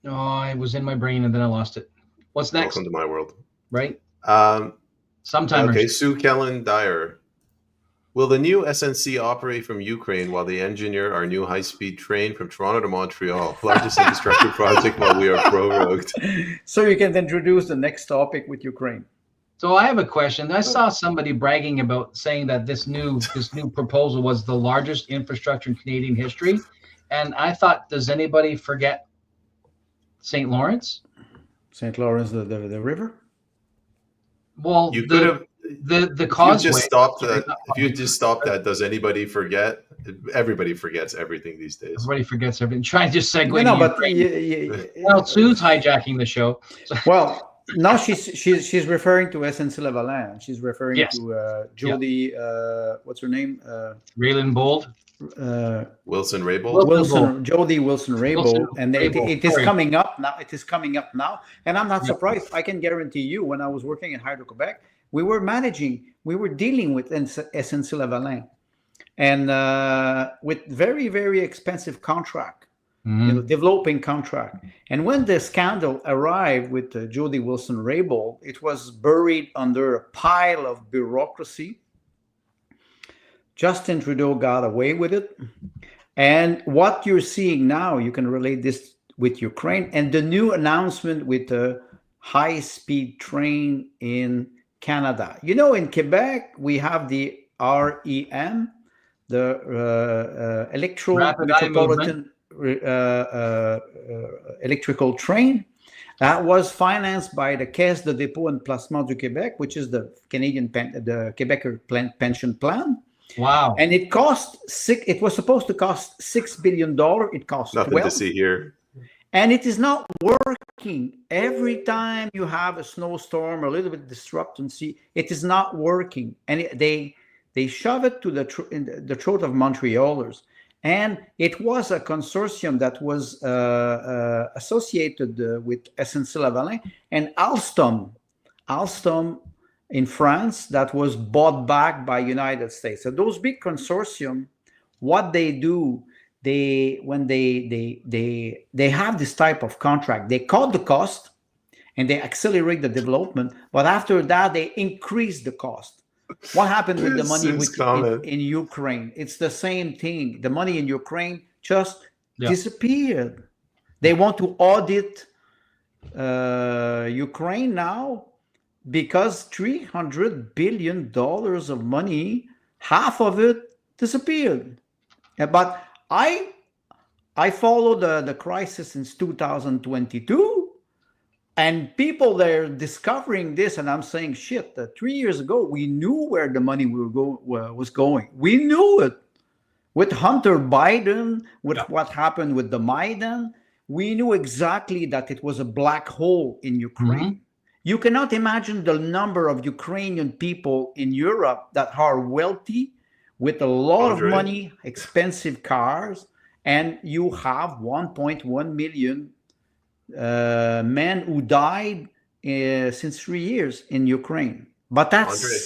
was in my brain and then I lost it. What's next? Welcome to my world. Right. Sometime. Okay, Sue Kellen Dyer. Will the new SNC operate from Ukraine while they engineer our new high-speed train from Toronto to Montreal? Largest infrastructure project while we are prorogued. So you can introduce the next topic with Ukraine. So I have a question. I saw somebody bragging about saying that this new proposal was the largest infrastructure in Canadian history. And I thought, does anybody forget St. Lawrence? St. Lawrence, the river? Well, you could have the causeway. If you just stopped that, does anybody forget? Everybody forgets everything these days. Everybody forgets everything. Try to just segue. No, but well, Sue's hijacking the show. Well, now she's referring to SNC-Lavalin. She's referring to Jody. What's her name? Raylan Bold. Wilson Raybould. Jody Wilson Raybould, and it is coming up now. It is coming up now, and I'm not surprised. I can guarantee you, when I was working in Hydro-Quebec, we were dealing with SNC-Lavalin, and with very, very expensive contract, developing contract. And when the scandal arrived with Jody Wilson Raybould, it was buried under a pile of bureaucracy. Justin Trudeau got away with it. And what you're seeing now, you can relate this with Ukraine and the new announcement with the high-speed train in Canada. In Quebec, we have the REM, the Metropolitan Electrical Train. That was financed by the Caisse de dépôt et placement du Québec, which is the Quebec pension plan. Wow. And it cost six. It was supposed to cost $6 billion. It cost Nothing 12, to see here. and it is not working. Every time you have a snowstorm or a little bit disruptancy, it is not working, and they shove it to in the throat of Montrealers. And it was a consortium that was associated with SNC-Lavalin and Alstom in France, that was bought back by United States. So those big consortium, what they do, when they have this type of contract, they cut the cost and they accelerate the development, but after that they increase the cost. What happened with the money in Ukraine? It's the same thing. The money in Ukraine just disappeared. They want to audit Ukraine now because $300 billion of money, half of it disappeared. But I followed the crisis since 2022, and people they're discovering this, and I'm saying, shit, 3 years ago we knew where the money was going. We knew it with Hunter Biden, with what happened with the Maidan. We knew exactly that it was a black hole in Ukraine. Mm-hmm. You cannot imagine the number of Ukrainian people in Europe that are wealthy, with a lot of money, expensive cars, and you have 1.1 million men who died since 3 years in Ukraine. But that's... Andre,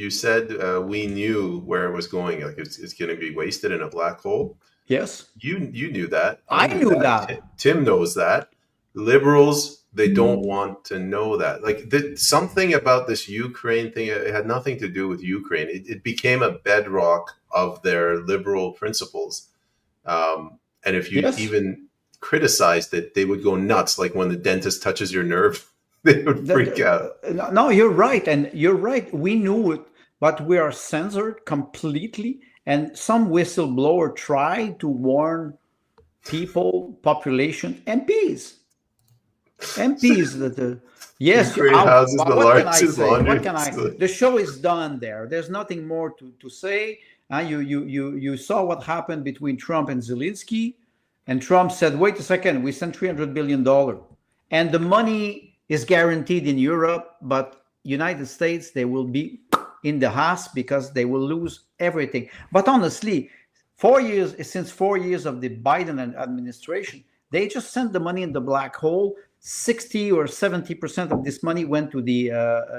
you said we knew where it was going, like it's going to be wasted in a black hole. Yes. You knew that. I knew that. Tim knows that. Liberals, they don't want to know that. Like something about this Ukraine thing, it had nothing to do with Ukraine. It became a bedrock of their liberal principles. And if you even criticized it, they would go nuts. Like when the dentist touches your nerve, they would freak out. No, you're right. And you're right. We knew it, but we are censored completely. And some whistleblower tried to warn people, population, MPs that yes, houses the largest laundry. What can I say? The show is done there. There's nothing more to say. You saw what happened between Trump and Zelensky, and Trump said, "Wait a second, we sent $300 billion, and the money is guaranteed in Europe, but United States they will be in the ass because they will lose everything." But honestly, 4 years since 4 years of the Biden administration, they just sent the money in the black hole. 60 or 70% of this money went to the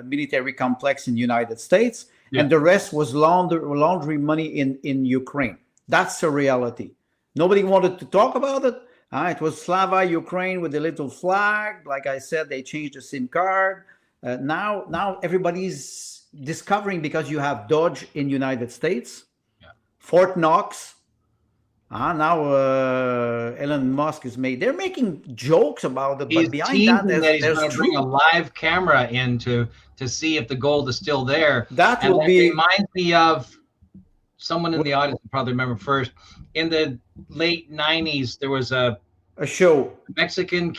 military complex in the United States, and the rest was laundry money in Ukraine. That's the reality. Nobody wanted to talk about it. It was Slava Ukraine with a little flag. Like I said, they changed the SIM card. Now everybody's discovering, because you have Dodge in the United States, Fort Knox. Now Elon Musk is they're making jokes about it, but behind that he's going to bring a live camera in to see if the gold is still there. That reminds me of someone in the audience will probably remember first. In the late 90s, there was a show, Mexican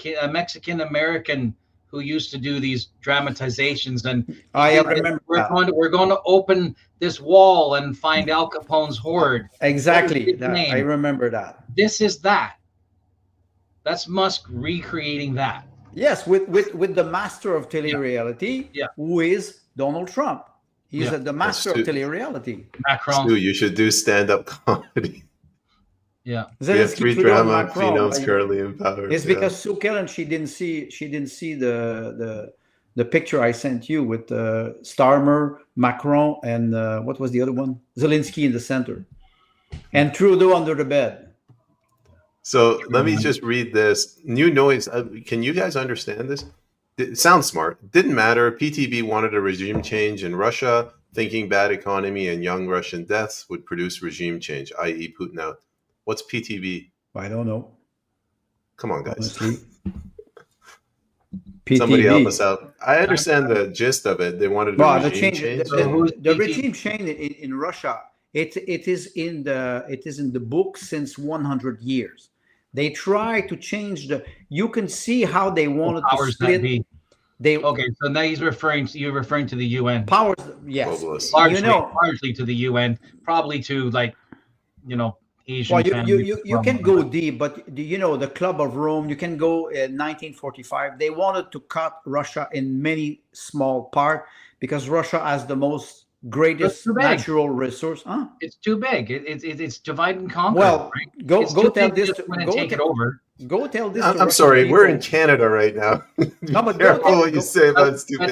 American who used to do these dramatizations, and I remember we're going to open this wall and find Al Capone's hoard. Exactly. I remember that. This is that. That's Musk recreating that. Yes, with the master of telereality, who is Donald Trump. He's the master of telereality. Macron. Stu, you should do stand-up comedy. Yeah, we have 3 drama phenoms currently in power. It's because Sue Kellen, she didn't see the picture I sent you with Starmer, Macron, and what was the other one? Zelensky in the center, and Trudeau under the bed. So let me just read this new noise. Can you guys understand this? It sounds smart. Didn't matter. PTB wanted a regime change in Russia, thinking bad economy and young Russian deaths would produce regime change, i.e. Putin out. What's PTB? I don't know. Come on, guys. PTB. Somebody help us out. I understand the gist of it. They wanted a regime change. The regime change in Russia. It is in the book since 100 years. They try to change you can see how they wanted to split. They Okay, so now you're referring to the UN. powers, yes. Globalists. Largely to the UN, probably to Asian Well, families. you can go deep, but the Club of Rome, you can go in 1945. They wanted to cut Russia in many small part because Russia has the most greatest too big. natural resource. Huh? It's too big. It's divide and conquer. Well, right? go It's go too tell big this. to just take it over. Go tell this. I'm Russian sorry, we're in people. Canada right now. No, but Careful what you say about it's too but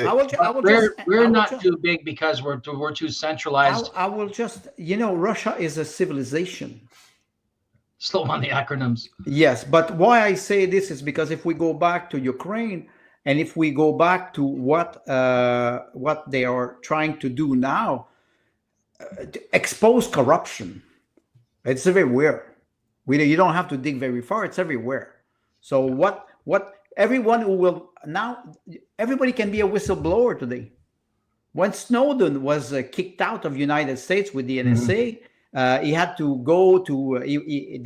big. We're not too big because we're too centralized. I will just, Russia is a civilization. Slow on the acronyms. Yes, but why I say this is because if we go back to Ukraine and if we go back to what they are trying to do now, to expose corruption, it's everywhere. You don't have to dig very far; it's everywhere. So what everyone who will now, everybody can be a whistleblower today. When Snowden was kicked out of United States with the NSA. He had to go to.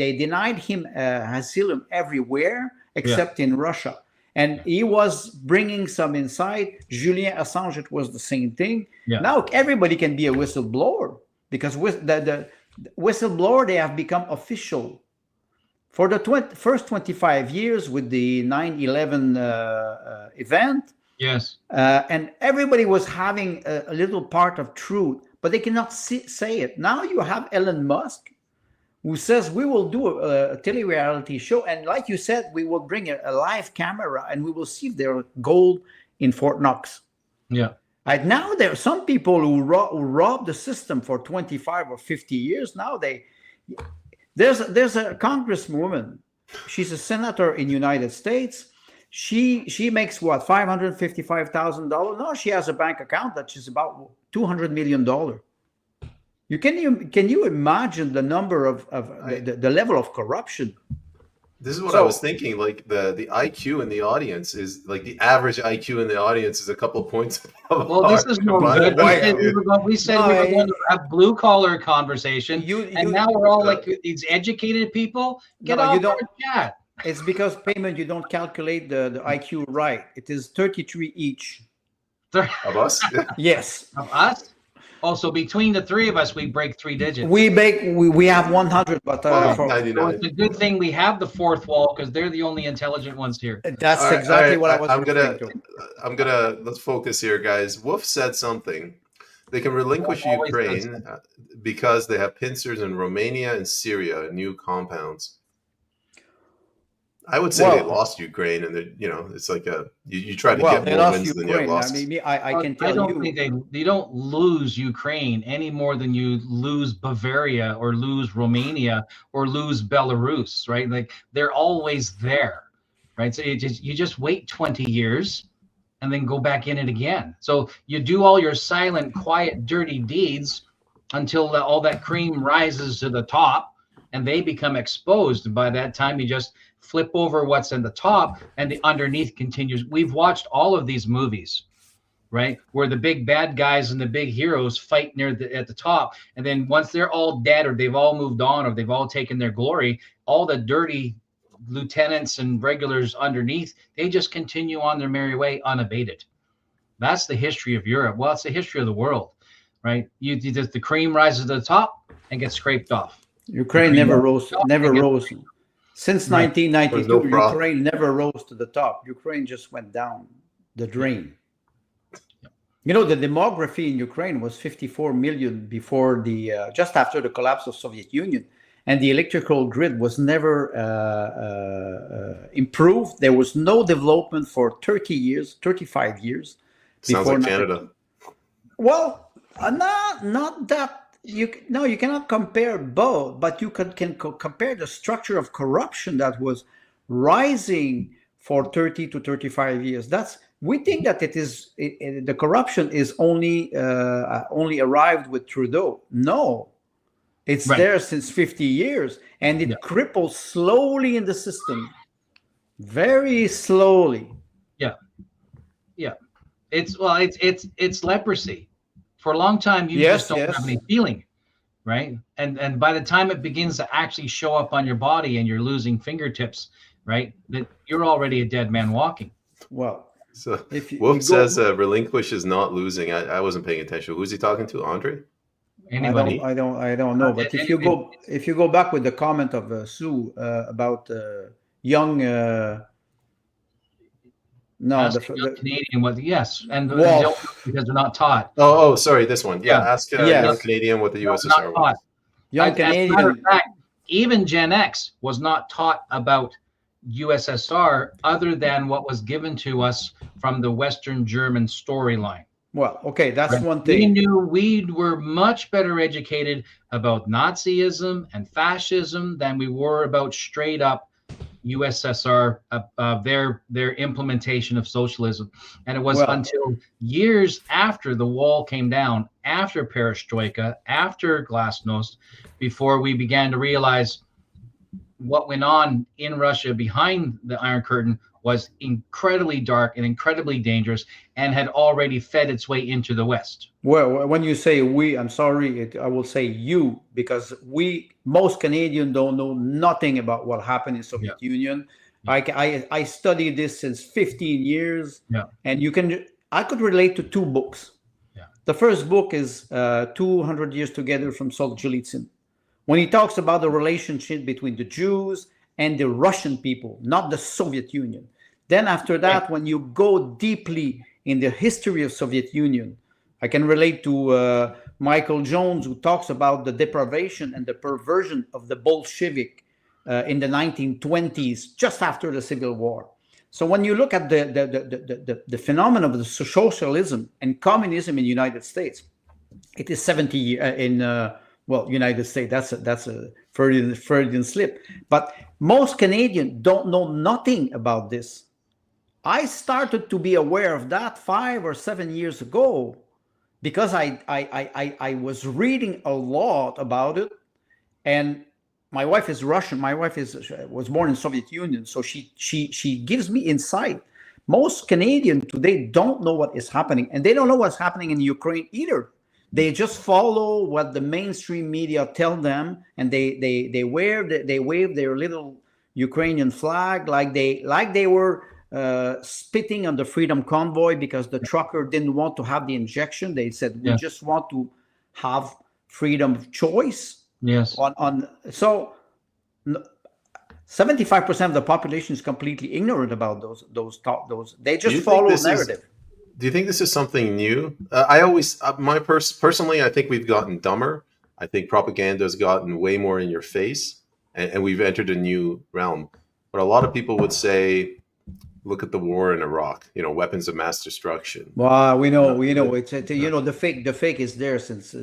They denied him asylum everywhere except in Russia, and he was bringing some insight. Julian Assange, it was the same thing. Yeah. Now everybody can be a whistleblower because with the whistleblower they have become official. For the first 25 years with the 9/11 event, yes, and everybody was having a little part of truth. But they cannot say it. Now you have Elon Musk, who says we will do a tele-reality show. And like you said, we will bring a live camera and we will see if there are gold in Fort Knox. Yeah. Right now, there are some people who robbed the system for 25 or 50 years. Now there's a congresswoman. She's a senator in the United States. She makes what, $555,000? No, she has a bank account that is about $200 million. Can you imagine the number of the level of corruption? This is what I was thinking. Like the IQ in the audience is like the average IQ in the audience is a couple points above. Well, this is more good. We said we were going to have blue collar conversation, and now we're all like these educated people. Get off our chat. It's because payment you don't calculate the IQ right. It is 33 each. Of us? Yes. Of us? Also, between the three of us, we break 3 digits. We have 100, but it's a good thing we have the fourth wall because they're the only intelligent ones here. That's exactly what I was. I'm gonna let's focus here, guys. Wolf said something. They can relinquish Ukraine because they have pincers in Romania and Syria, new compounds. I would say they lost Ukraine, and it's like you try to get more wins than you have lost. I mean, I can tell you. I don't think they don't lose Ukraine any more than you lose Bavaria or lose Romania or lose Belarus, right? Like they're always there, right? So you just wait 20 years and then go back in it again. So you do all your silent, quiet, dirty deeds until all that cream rises to the top and they become exposed. And by that time, you just flip over what's in the top and the underneath continues. We've watched all of these movies, right? Where the big bad guys and the big heroes fight at the top. And then once they're all dead or they've all moved on or they've all taken their glory, all the dirty lieutenants and regulars underneath, they just continue on their merry way unabated. That's the history of Europe. Well, it's the history of the world, right? The cream rises to the top and gets scraped off. Ukraine never rose. Since 1992, Ukraine never rose to the top. Ukraine just went down the drain. The demography in Ukraine was 54 million before just after the collapse of Soviet Union, and the electrical grid was never improved. There was no development for 30 years, 35 years. Sounds like Canada. Well, not that. You cannot compare both, but you can compare the structure of corruption that was rising for 30 to 35 years. We think that the corruption is only arrived with Trudeau. No, it's there since 50 years, and it cripples slowly in the system, very slowly. Yeah. It's leprosy. For a long time, you just don't have any feeling, right? And by the time it begins to actually show up on your body and you're losing fingertips, right, that you're already a dead man walking. Well, So If you Wolf go, says relinquish is not losing. I wasn't paying attention. Who's he talking to? Andre? Anybody? I don't know. But if you go back with the comment of Sue about young, no, Ask a young Canadian what, yes, and they don't know Wolf, because they're not taught. Oh, sorry, this one. Yeah, ask a Yes. young Canadian what the Not USSR taught. was. young As a matter of Canadian. fact, even Gen X was not taught about USSR other than what was given to us from the Western German storyline. Well, okay, that's Right? one We thing. knew we were much better educated about Nazism and fascism than we were about straight up USSR, their implementation of socialism. And it was Well, until years after the wall came down, after Perestroika, after Glasnost, before we began to realize what went on in Russia behind the Iron Curtain was incredibly dark and incredibly dangerous, and had already fed its way into the West. well, when you say we, I'm sorry, I will say you, because most Canadians don't know nothing about what happened in Soviet Union. I studied this since 15 years, and I could relate to two books. The first book is 200 Years Together from Solzhenitsyn, when he talks about the relationship between the Jews and the Russian people, not the Soviet Union. Then after that, when you go deeply in the history of Soviet Union, I can relate to Michael Jones, who talks about the deprivation and the perversion of the Bolshevik in the 1920s, just after the Civil War. So when you look at the phenomenon of the socialism and communism in the United States, it is 70 years United States. That's a Freudian slip. But most Canadians don't know nothing about this. I started to be aware of that 5 or 7 years ago because I was reading a lot about it, and my wife is Russian. My wife was born in Soviet Union, so she gives me insight. Most Canadians today don't know what is happening, and they don't know what's happening in Ukraine either. They just follow what the mainstream media tell them, and they wave their little Ukrainian flag like they were spitting on the Freedom Convoy because the trucker didn't want to have the injection. They said we just want to have freedom of choice. Yes. So 75% of the population is completely ignorant about those. They just follow the narrative. Do you think this is something new? Personally, I think we've gotten dumber. I think propaganda has gotten way more in your face, and we've entered a new realm. But a lot of people would say, look at the war in Iraq, weapons of mass destruction. Well, we know it's the fake is there since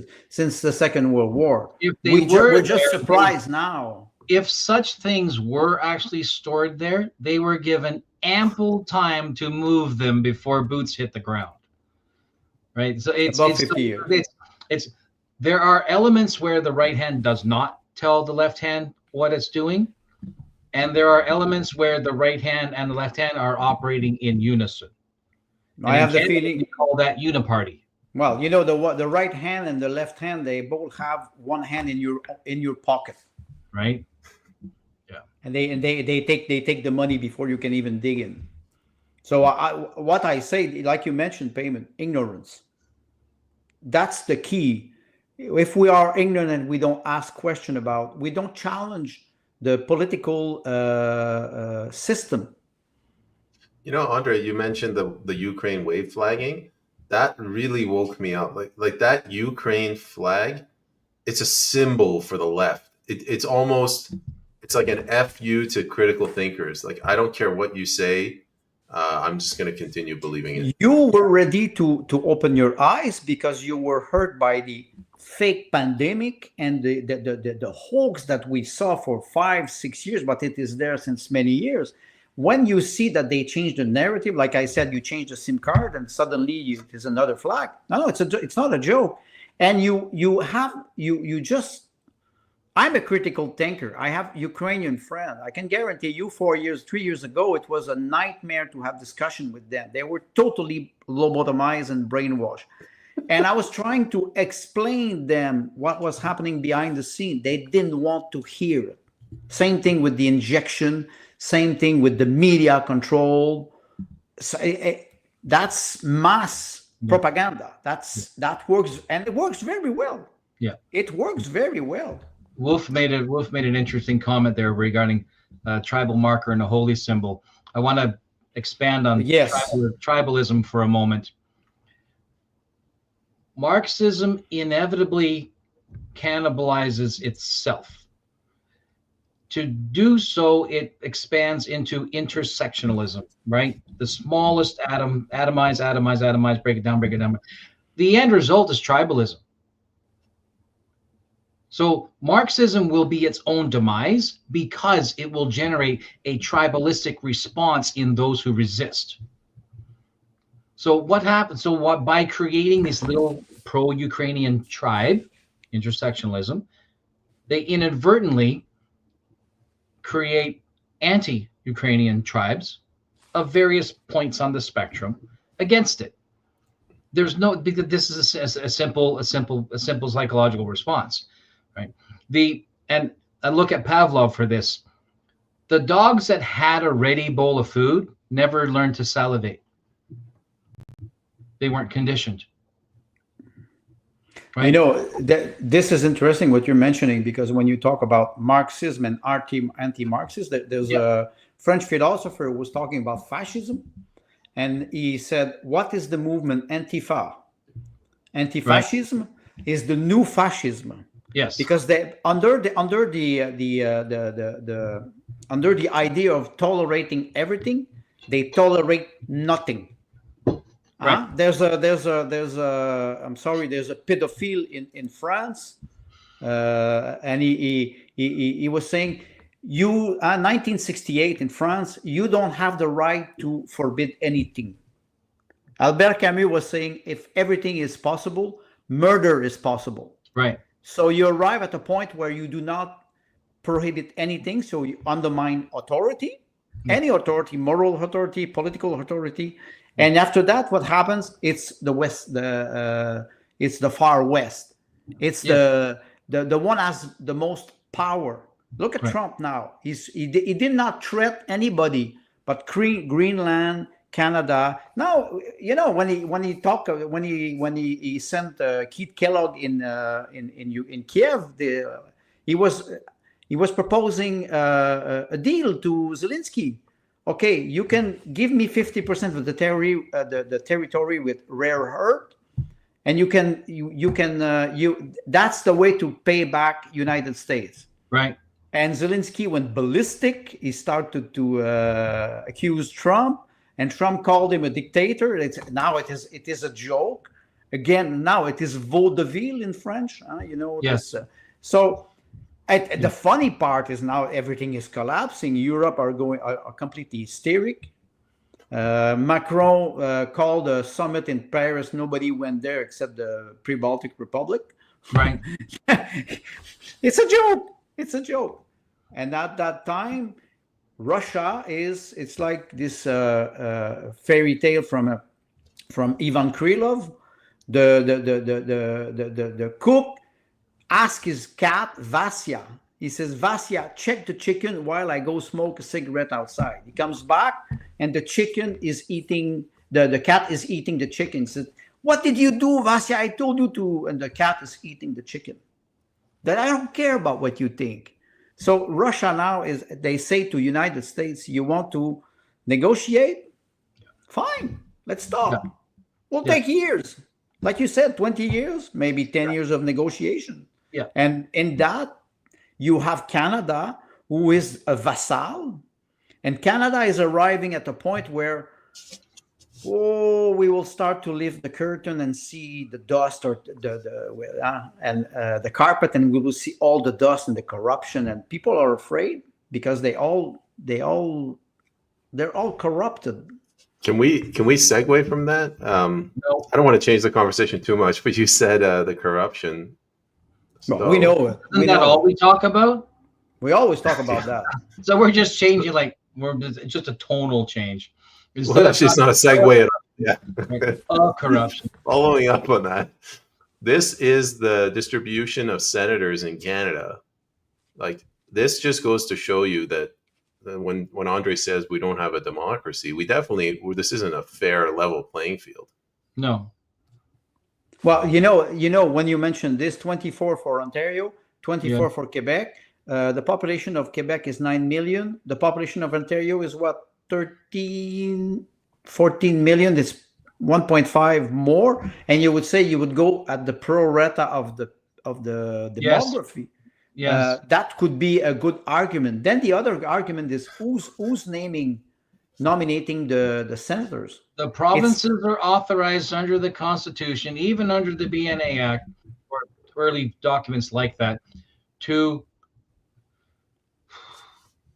the Second World War. We're just surprised now. If such things were actually stored there, they were given ample time to move them before boots hit the ground. Right? So it's about 50 years. There are elements where the right hand does not tell the left hand what it's doing, and there are elements where the right hand and the left hand are operating in unison. I have the feeling we call that uniparty. Well, the right hand and the left hand, they both have one hand in your pocket, right? And they take the money before you can even dig in. So what I say, like you mentioned, payment ignorance. That's the key. If we are ignorant and we don't ask question about, we don't challenge the political system. Andre, you mentioned the Ukraine wave flagging. That really woke me up. Like that Ukraine flag, it's a symbol for the left. It's like an FU to critical thinkers. Like, I don't care what you say. I'm just going to continue believing it. You were ready to open your eyes because you were hurt by the fake pandemic and the hoax that we saw for 5-6 years, but it is there since many years. When you see that they change the narrative, like I said, you change the SIM card and suddenly it is another flag. No, it's not a joke. And you just. I'm a critical thinker. I have Ukrainian friends. I can guarantee you 3 years ago, it was a nightmare to have discussion with them. They were totally lobotomized and brainwashed. And I was trying to explain them what was happening behind the scene. They didn't want to hear it. Same thing with the injection. Same thing with the media control. So That's mass propaganda. That works, and it works very well. Yeah, it works very well. Wolf made an interesting comment there regarding tribal marker and a holy symbol. I want to expand on tribalism for a moment. Marxism inevitably cannibalizes itself. To do so, it expands into intersectionalism, right? The smallest atom, atomize, break it down. The end result is tribalism. So Marxism will be its own demise because it will generate a tribalistic response in those who resist. So what happens? So by creating this little pro-Ukrainian tribe, intersectionalism, they inadvertently create anti-Ukrainian tribes of various points on the spectrum against it. There's no, because this is a simple psychological response, right? And I look at Pavlov for this. The dogs that had a ready bowl of food never learned to salivate. They weren't conditioned. Right? You know, this is interesting what you're mentioning, because when you talk about Marxism and anti-Marxism, there's a French philosopher who was talking about fascism, and he said, what is the movement Antifa? Anti-fascism is the new fascism. Yes, because they under the idea of tolerating everything, they tolerate nothing. Right. There's a pedophile in France, and he was saying, 1968 in France, you don't have the right to forbid anything. Albert Camus was saying, if everything is possible, murder is possible. Right. So you arrive at a point where you do not prohibit anything, so you undermine authority, any authority, moral authority, political authority. And after that, what happens? It's the West. It's the far West. It's the one has the most power. Look at Trump now. He did not threat anybody, but Greenland, Canada. Now, you know, when he sent Keith Kellogg in Kiev, he was proposing a deal to Zelensky. Okay, you can give me 50% of the territory with rare earth, and that's the way to pay back United States. Right. And Zelensky went ballistic. He started to accuse Trump, and Trump called him a dictator. Now it is a joke. Again, now it is vaudeville in French. You know. Yes. The funny part is now everything is collapsing. Europe are completely hysteric. Macron called a summit in Paris. Nobody went there except the pre-Baltic Republic. Right. It's a joke. It's a joke. And at that time, Russia it's like this fairy tale from Ivan Krylov. The cook ask his cat, Vasya. He says, Vasya, check the chicken while I go smoke a cigarette outside. He comes back, and the chicken is eating, the cat is eating the chicken. He says, what did you do, Vasya? I told you to. And the cat is eating the chicken. That I don't care about what you think. So Russia now they say to United States, you want to negotiate? Fine, let's talk. Yeah. We'll take years. Like you said, 20 years, maybe 10 years of negotiation. Yeah. And in that, you have Canada, who is a vassal. And Canada is arriving at a point where, we will start to lift the curtain and see the dust or the carpet, and we will see all the dust and the corruption. And people are afraid because they're all corrupted. Can we segue from that? No. I don't want to change the conversation too much, but you said the corruption. Well, we know it. Isn't that all we talk about? We always talk about that. So we're just changing, it's just a tonal change. Well, that's just not a segue at all. Yeah. Corruption. Following up on that, this is the distribution of senators in Canada. Like, this just goes to show you that when Andre says we don't have a democracy, this isn't a fair level playing field. No. Well, when you mentioned this, 24 for Ontario, 24 for Quebec. The population of Quebec is 9 million. The population of Ontario is what, 13, 14 million. It's 1.5 more. And you would say you would go at the pro rata of the demography. Yes. That could be a good argument. Then the other argument is who's nominating the senators. The provinces are authorized under the Constitution, even under the BNA Act or early documents like that,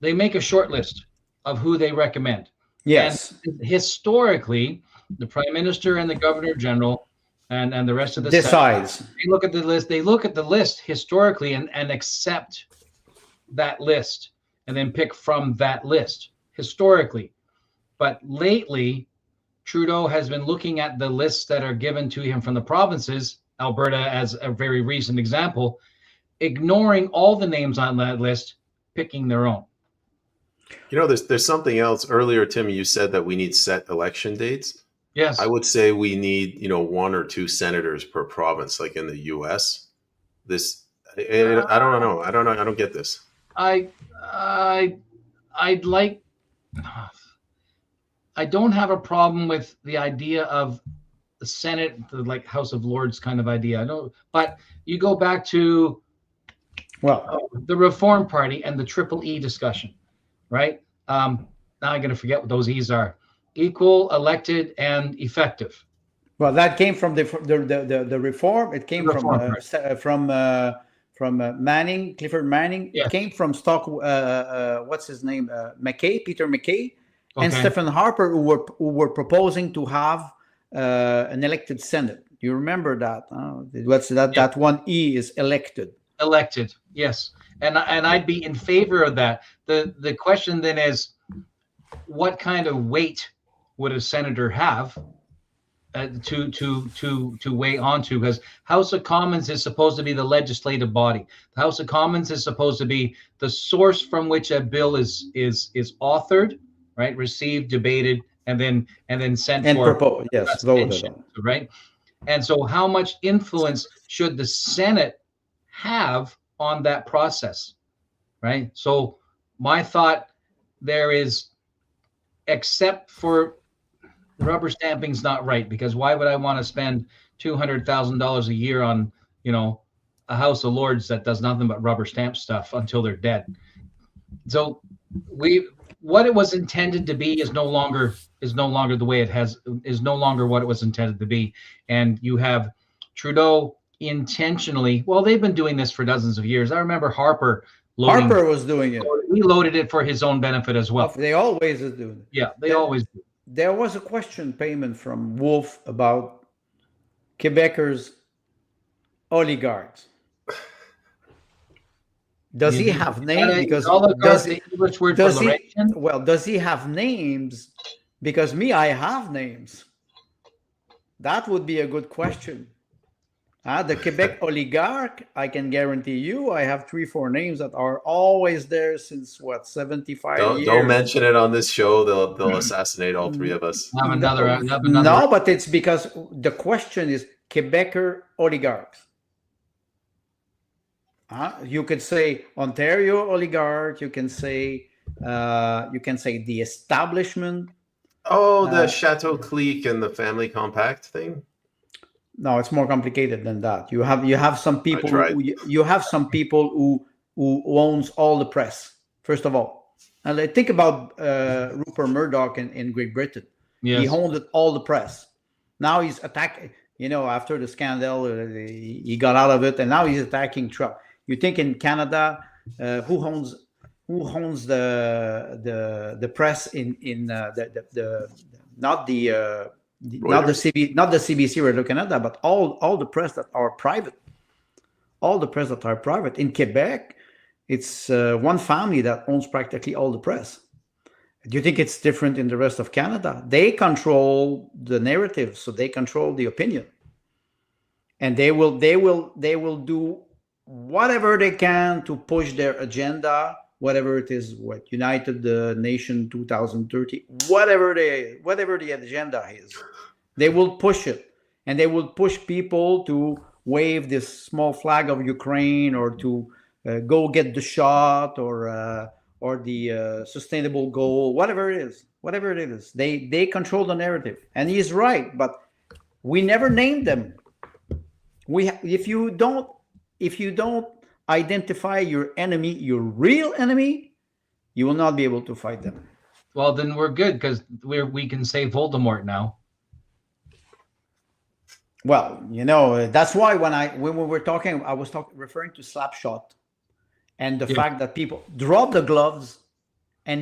they make a short list of who they recommend. Yes. And historically, the Prime Minister and the Governor General and the rest of the decides. Senate, they look at the list. They look at the list historically and accept that list and then pick from that list historically. But lately, Trudeau has been looking at the lists that are given to him from the provinces, Alberta as a very recent example, ignoring all the names on that list, picking their own. There's something else. Earlier, Timmy, you said that we need set election dates. Yes. I would say we need, 1 or 2 senators per province, like in the U.S. I don't know. I don't get this. I don't have a problem with the idea of the Senate, the like House of Lords kind of idea. I don't, but you go back to the Reform Party and the Triple E discussion, right? Now I'm going to forget what those E's are: equal, elected, and effective. Well, that came from the reform. It came from Manning, Clifford Manning. Yes. It came from what's his name? Peter MacKay. Okay. And Stephen Harper, who were proposing to have an elected Senate. Do you remember that? What's that? That one E is elected. Elected, yes, and I'd be in favor of that. The question then is, what kind of weight would a senator have to weigh onto? Because House of Commons is supposed to be the legislative body. The House of Commons is supposed to be the source from which a bill is authored, right? Received, debated, and then sent and for proposed. Yes, voted on. Right. And so, how much influence should the Senate have on that process? Right. So, my thought there is, except for rubber stamping's not right, because why would I want to spend $200,000 a year on a House of Lords that does nothing but rubber stamp stuff until they're dead? So what it was intended to be is no longer the way is no longer what it was intended to be. And you have Trudeau intentionally, well, they've been doing this for dozens of years. I remember Harper was doing it. He loaded it for his own benefit as well. They always do it. Yeah, they always do. There was a question payment from Wolf about Quebecers oligarchs. Does he have names? Because does he have names? Because I have names. That would be a good question. The Quebec oligarch, I can guarantee you, I have 3-4 names that are always there since 75 years. Don't mention it on this show. They'll assassinate all 3 of us. Have another. No, but it's because the question is Quebecer oligarchs. You could say Ontario oligarch. You can say the establishment. Oh, the Chateau Clique and the family compact thing. No, it's more complicated than that. You have some people. Who owns all the press. First of all, and think about Rupert Murdoch in Great Britain. Yes. He owned all the press. Now he's attacking. After the scandal, he got out of it, and now he's attacking Trump. You think in Canada, who owns the press in not the CBC Radio Canada, but all the press that are private. All the press that are private in Quebec, it's one family that owns practically all the press. Do you think it's different in the rest of Canada? They control the narrative, so they control the opinion, and they will do whatever they can to push their agenda whatever it is, what United Nation 2030, whatever the agenda is, they will push it, and they will push people to wave this small flag of Ukraine, or to go get the shot, or the sustainable goal, whatever it is. They control the narrative, and he's right. But we never named them. If you don't identify your enemy, your real enemy, you will not be able to fight them. Well, then we're good, because we can say Voldemort now. Well, that's why when we were talking, I was referring to Slapshot, and the fact that people drop the gloves and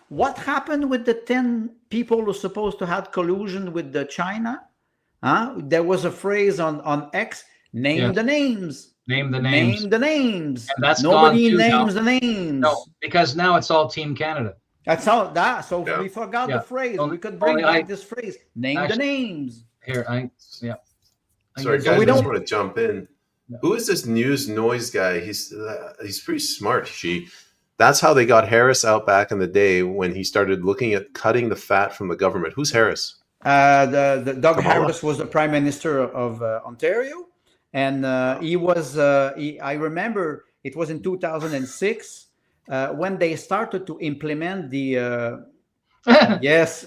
what happened with the 10 people who are supposed to have collusion with the China? There was a phrase on X: name the names. Name the names. Name the names. And that's nobody gone names now. the names. No, because now it's all Team Canada. That's all that. So we forgot the phrase. We could bring back this phrase: name the names. Here, Sorry, guys, I just want to jump in. Yeah. Who is this news noise guy? He's pretty smart. That's how they got Harris out back in the day, when he started looking at cutting the fat from the government. Who's Harris? The Doug Harris was the Prime Minister of Ontario, and he was. I remember it was in 2006 when they started to implement the. Yes,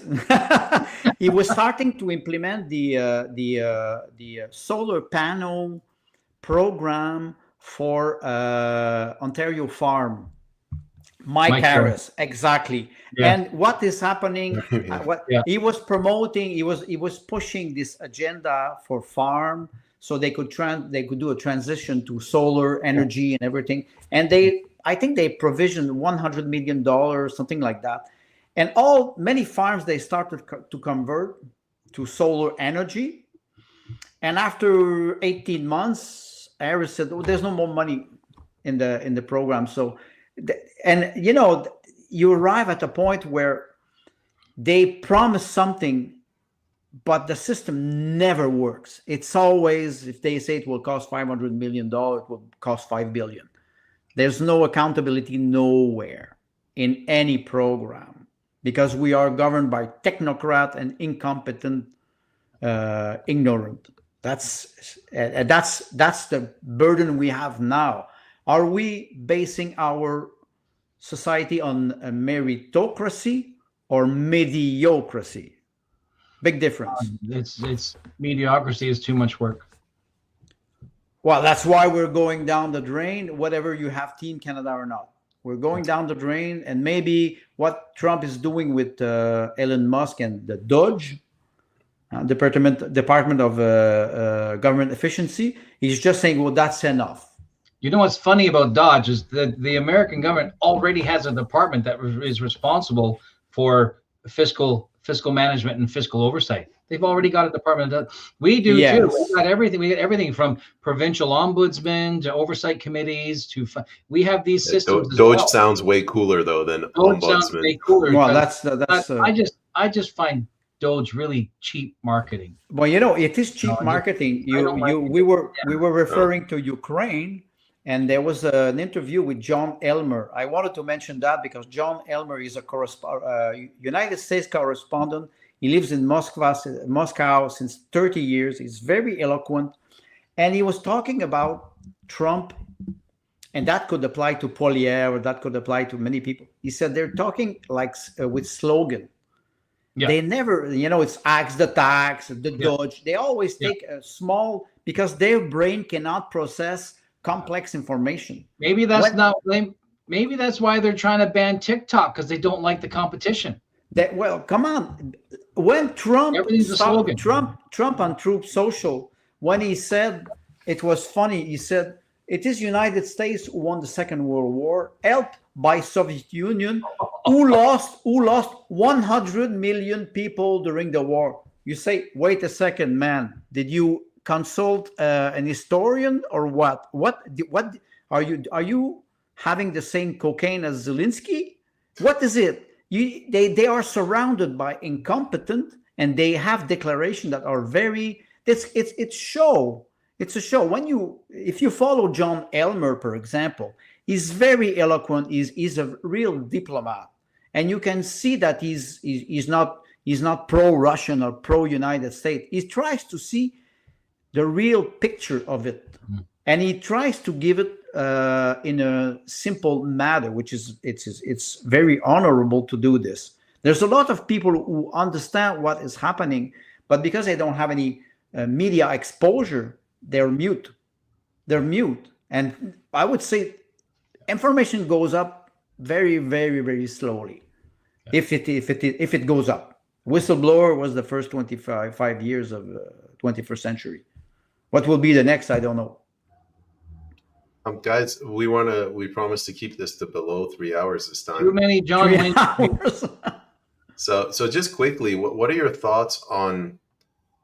he was starting to implement the solar panel program for Ontario Farm. Mike Harris, exactly. Yeah. And what is happening? He was promoting, he was pushing this agenda for farm, so they could do a transition to solar energy and everything. And I think they provisioned $100 million, something like that. And many farms, they started to convert to solar energy. And after 18 months, Harris said, there's no more money in the program. So, and you arrive at a point where they promise something, but the system never works. It's always, if they say it will cost $500 million, it will cost $5 billion. There's no accountability nowhere in any program, because we are governed by technocrat and incompetent, ignorant. That's the burden we have now. Are we basing our society on a meritocracy or mediocrity? Big difference. It's mediocrity is too much work. Well, that's why we're going down the drain, whatever you have Team Canada or not. We're going down the drain, and maybe what Trump is doing with Elon Musk and the DOGE, Department of Government Efficiency, he's just saying, well, that's enough. You know what's funny about Dodge is that the American government already has a department that is responsible for fiscal management and fiscal oversight. They've already got a department. We do too. We got everything. We get everything from provincial ombudsmen to oversight committees to. We have these systems. Doge sounds way cooler though than ombudsman. Sounds way cooler. Well, that's. I just find Doge really cheap marketing. Well, it is cheap marketing. We were referring to Ukraine. And there was an interview with John Elmer. I wanted to mention that because John Elmer is a United States correspondent. He lives in Moscow since 30 years. He's very eloquent. And he was talking about Trump, and that could apply to Poilievre, or that could apply to many people. He said they're talking like with slogan. Yeah. They never, it's axe the tax, the Dodge. They always take a small, because their brain cannot process complex information. Maybe that's maybe that's why they're trying to ban TikTok, because they don't like the competition. Come on. When Trump on Truth Social, when he said, it was funny, he said, it is United States who won the Second World War, helped by Soviet Union, who lost 100 million people during the war. You say, wait a second, man, did you consult an historian or what? What are you having the same cocaine as Zelensky? What is it? They are surrounded by incompetent, and they have declarations that are very. It's show. It's a show. If you follow John Elmer, for example, He's very eloquent. He's a real diplomat, and you can see that he's not pro-Russian or pro-United States. He tries to see the real picture of it, and he tries to give it in a simple manner, which is it's very honorable to do this. There's a lot of people who understand what is happening, but because they don't have any media exposure, they're mute. They're mute, and I would say information goes up very, very, very slowly. Yeah. If it goes up, whistleblower was the first 25 years of 21st century. What will be the next? I don't know. Guys, we promise to keep this to below 3 hours this time. Too many John Wayne. So just quickly, what are your thoughts on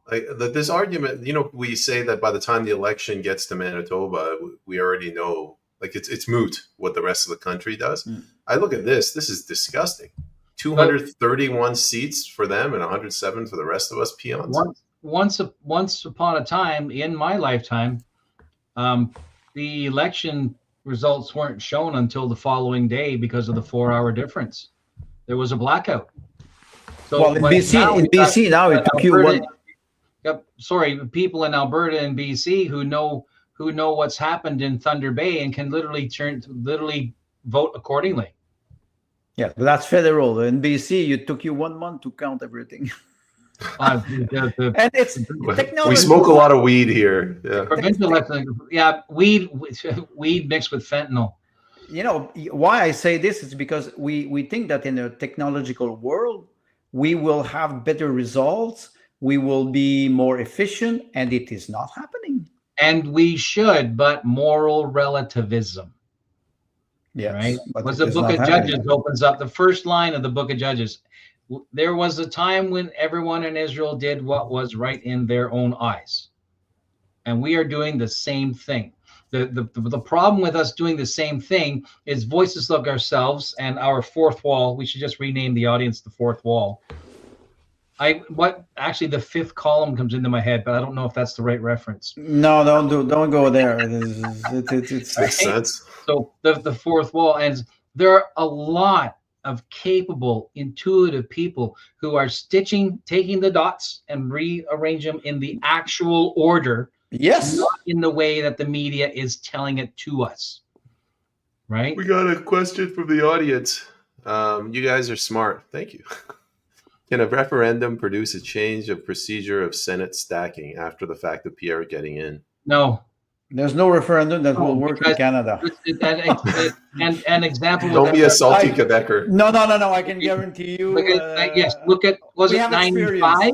this argument? We say that by the time the election gets to Manitoba, we already know, it's moot what the rest of the country does. I look at this is disgusting. 231 seats for them and 107 for the rest of us peons. Once upon a time in my lifetime, the election results weren't shown until the following day because of the 4-hour difference. There was a blackout. So in BC now it took you one. Sorry, people in Alberta and BC who know what's happened in Thunder Bay and can literally vote accordingly. Yeah, but that's federal. In BC, it took you 1 month to count everything. And it's technology. We smoke a lot of weed here. Yeah. Provincial election, weed mixed with fentanyl. Why I say this is because we think that in a technological world, we will have better results, we will be more efficient, and it is not happening. And we should, but moral relativism. Yes, right? Because the Book of Judges opens up the first line of the Book of Judges. There was a time when everyone in Israel did what was right in their own eyes. And we are doing the same thing. The problem with us doing the same thing is voices like ourselves and our fourth wall. We should just rename the audience the fourth wall. Actually the fifth column comes into my head, but I don't know if that's the right reference. No, don't go there. It makes sense. So the fourth wall, and there are a lot of capable, intuitive people who are taking the dots and rearrange them in the actual order. Yes. Not in the way that the media is telling it to us. Right? We got a question from the audience. You guys are smart. Thank you. Can a referendum produce a change of procedure of Senate stacking after the fact of Pierre getting in? No. There's no referendum that will work in Canada. An example. Don't be a salty Quebecer. No. I can guarantee you. Look at was it 95?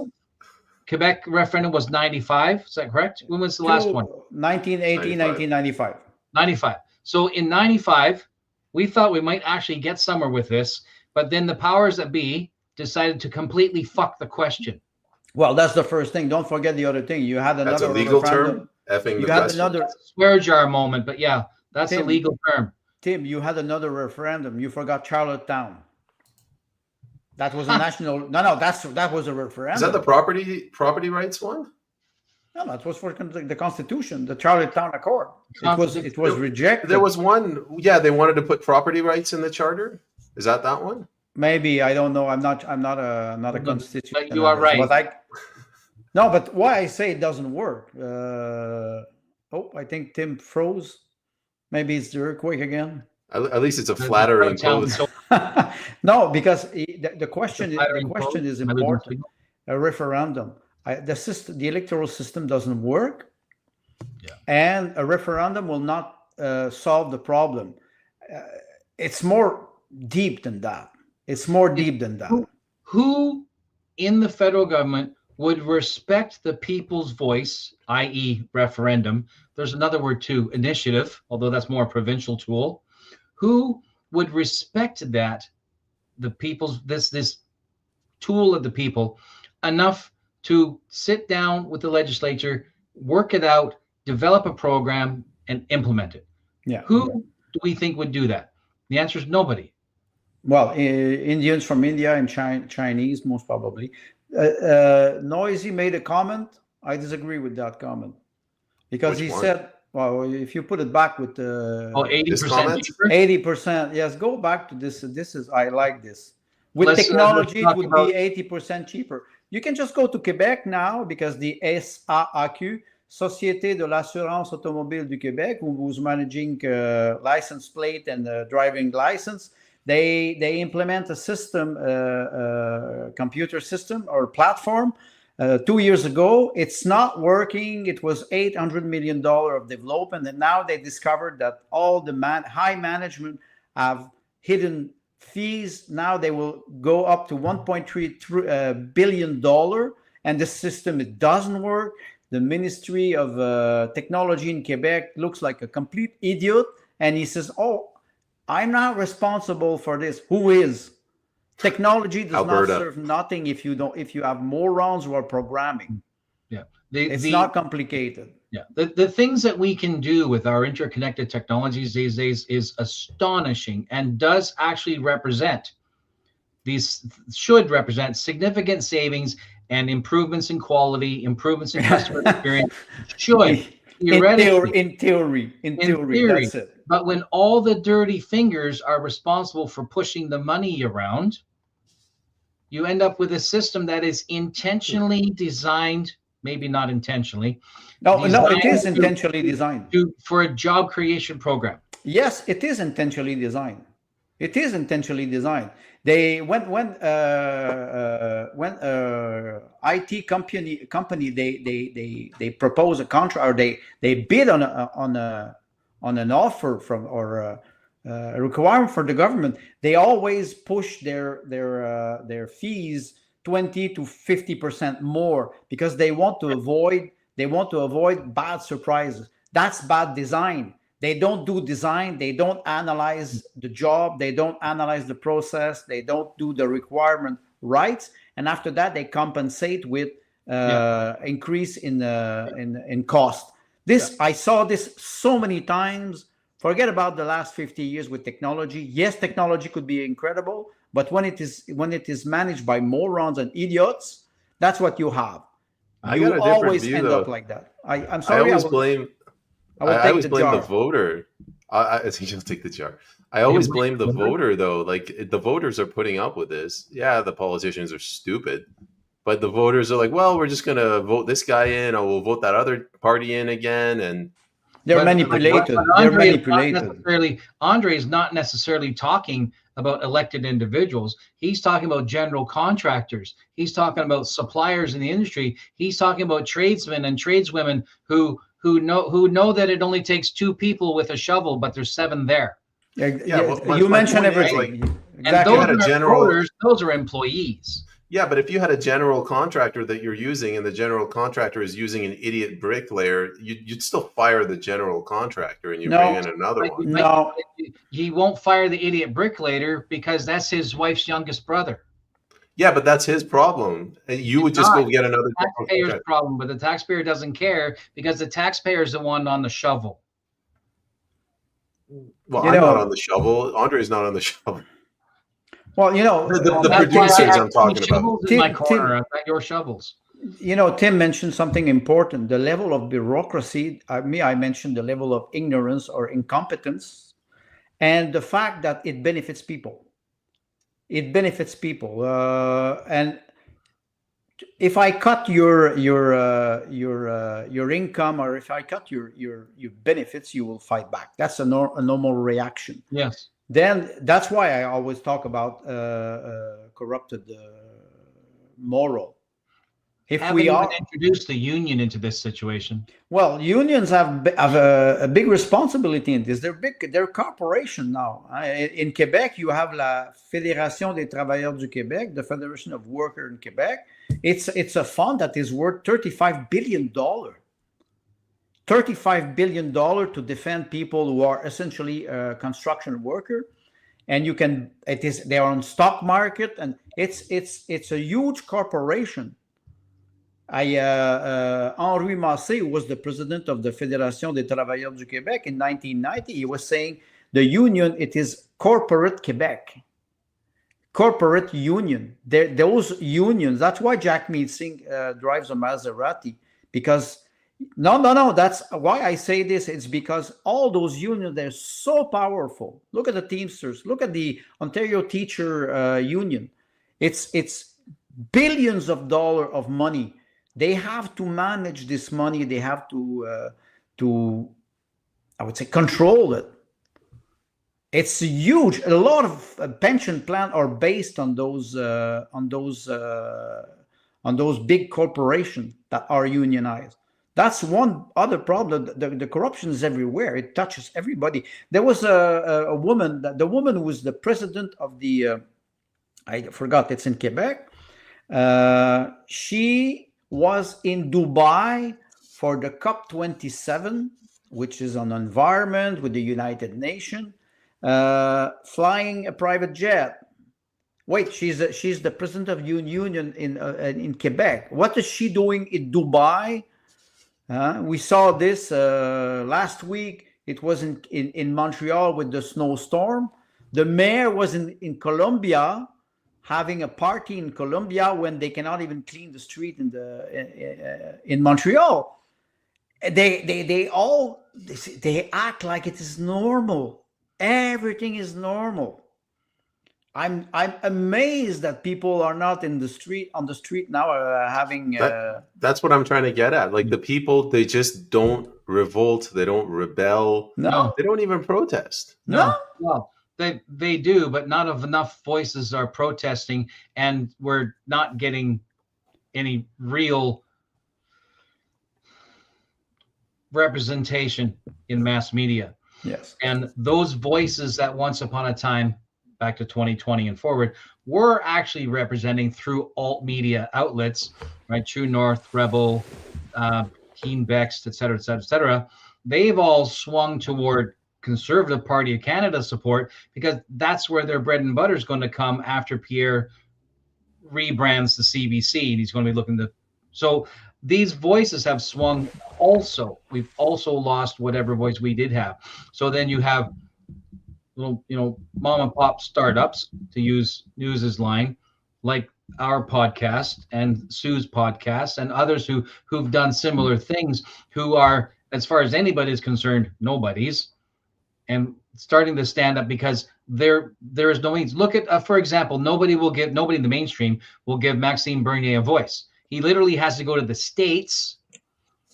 Quebec referendum was 95. Is that correct? When was the last one? 1980, 1995. 95. So in 95, we thought we might actually get somewhere with this, but then the powers that be decided to completely fuck the question. Well, that's the first thing. Don't forget the other thing. You had another. That's a legal referendum. term. Effing you the had question. another swear jar moment, but yeah, that's a legal term. Tim, you had another referendum. You forgot Charlottetown. That was a national. No, that was a referendum. Is that the property rights one? No, that was for the Constitution, the Charlottetown Accord. It was rejected. There was one. Yeah, they wanted to put property rights in the charter. Is that one? Maybe, I don't know. I'm not a constituent. But you are right. But why I say it doesn't work? I think Tim froze. Maybe it's the earthquake again. At least it's a flattering pose. No, because the question is important. A referendum. The electoral system doesn't work, and a referendum will not solve the problem. It's more deep than that. Who in the federal government would respect the people's voice, i.e. referendum? There's another word too, initiative, although that's more a provincial tool. Who would respect that, the people's, this tool of the people, enough to sit down with the legislature, work it out, develop a program, and implement it? Who do we think would do that? The answer is nobody. Well, Indians from India and Chinese, most probably. Noisy made a comment. I disagree with that comment because he said well, if you put it back with Oh, 80% comment? cheaper. 80%, yes, go back to this. This is, I like this. With Let's technology, it talk would about- be 80% cheaper. You can just go to Quebec now because the SAAQ, Société de l'Assurance Automobile du Québec, who's managing license plate and driving license, they implement a system, computer system or platform 2 years ago. It's not working. It was $800 million of development, and now they discovered that all the high management have hidden fees. Now they will go up to $1.3 billion, and the system, it doesn't work. The Ministry of Technology in Quebec looks like a complete idiot, and he says, "Oh, I'm not responsible for this." Who is? Technology does Alberta. not serve nothing if you have morons who are programming. Yeah, It's not complicated. Yeah, the things that we can do with our interconnected technologies these days is astonishing, and does actually should represent significant savings and improvements in quality, improvements in customer experience. Should theoretically, in theory, that's it. But when all the dirty fingers are responsible for pushing the money around, you end up with a system that is intentionally designed, maybe not intentionally. No, it is intentionally designed for a job creation program. Yes, it is intentionally designed. It is intentionally designed. They when IT company they propose a contract, or they bid on an offer from, or a requirement for the government. They always push their fees 20 to 50% more, because they want to avoid bad surprises. That's bad design. They don't do design. They don't analyze the job. They don't analyze the process. They don't do the requirement right. And after that, they compensate with increase in cost. I saw this so many times. Forget about the last 50 years with technology. Yes, technology could be incredible, but when it is managed by morons and idiots, that's what you have. You always end up like that. I'm sorry. I always blame the voter. He'll take the jar. I always blame the voter, though. Like, the voters are putting up with this. Yeah, the politicians are stupid, but the voters are like, well, we're just going to vote this guy in, or we'll vote that other party in again. And they're manipulated. Andre is not necessarily talking about elected individuals. He's talking about general contractors. He's talking about suppliers in the industry. He's talking about tradesmen and tradeswomen who know that it only takes 2 people with a shovel, but there's 7 there. You mentioned everything. Like, exactly. And those are employees. Yeah, but if you had a general contractor that you're using, and the general contractor is using an idiot bricklayer, you'd still fire the general contractor, and you bring in another one. No, he won't fire the idiot bricklayer because that's his wife's youngest brother. Yeah, but that's his problem. You would just go get another taxpayer's problem, but the taxpayer doesn't care because the taxpayer is the one on the shovel. Well, I'm not on the shovel. Andre's not on the shovel. Well, the producers I'm talking about. In my corner, I've got your shovels. Tim mentioned something important. The level of bureaucracy. I mentioned the level of ignorance or incompetence, and the fact that it benefits people. It benefits people, and if I cut your income, or if I cut your benefits, you will fight back. That's a normal reaction. Yes. Then that's why I always talk about corrupted moral. If we are introduced the union into this situation, well, unions have a big responsibility in this. They're corporation now. In Quebec, you have la Fédération des Travailleurs du Québec, the Federation of Workers in Quebec. It's a fund that is worth $35 billion. $35 billion to defend people who are essentially a construction worker, and they are on stock market, and it's a huge corporation. Henri Massé, who was the president of the Fédération des Travailleurs du Québec in 1990, he was saying the union, it is corporate Quebec. Corporate union. Those unions, that's why Jack Mead Singh drives a Maserati, because No. That's why I say this. It's because all those unions, they're so powerful. Look at the Teamsters. Look at the Ontario Teacher Union. It's billions of dollars of money. They have to manage this money. They have to I would say control it. It's huge. A lot of pension plans are based on those big corporations that are unionized. That's one other problem. The corruption is everywhere. It touches everybody. There was a woman, the woman who was the president of the, I forgot, it's in Quebec. She was in Dubai for the COP27, which is on environment with the United Nations, flying a private jet. Wait, she's the president of union in Quebec. What is she doing in Dubai? We saw this last week. It was in Montreal with the snowstorm. The mayor was in Colombia having a party in Colombia when they cannot even clean the street in Montreal. They act like it is normal. Everything is normal. I'm amazed that people are not on the street now having. That's what I'm trying to get at. Like the people, they just don't revolt. They don't rebel. No, they don't even protest. No. Well, they do, but not enough voices are protesting, and we're not getting any real representation in mass media. Yes. And those voices that once upon a time, back to 2020 and forward, were actually representing through alt media outlets, right? True North, Rebel, Keen Bext, et cetera, et cetera, et cetera. They've all swung toward Conservative Party of Canada support because that's where their bread and butter is going to come after Pierre rebrands the CBC, and he's going to be looking to. So these voices have swung also. We've also lost whatever voice we did have. So then you have little, mom and pop startups, to use News's line, like our podcast and Sue's podcast and others who've done similar things, who are, as far as anybody is concerned, nobodies, and starting to stand up because there is no means. Look at, for example, nobody in the mainstream will give Maxime Bernier a voice. He literally has to go to the States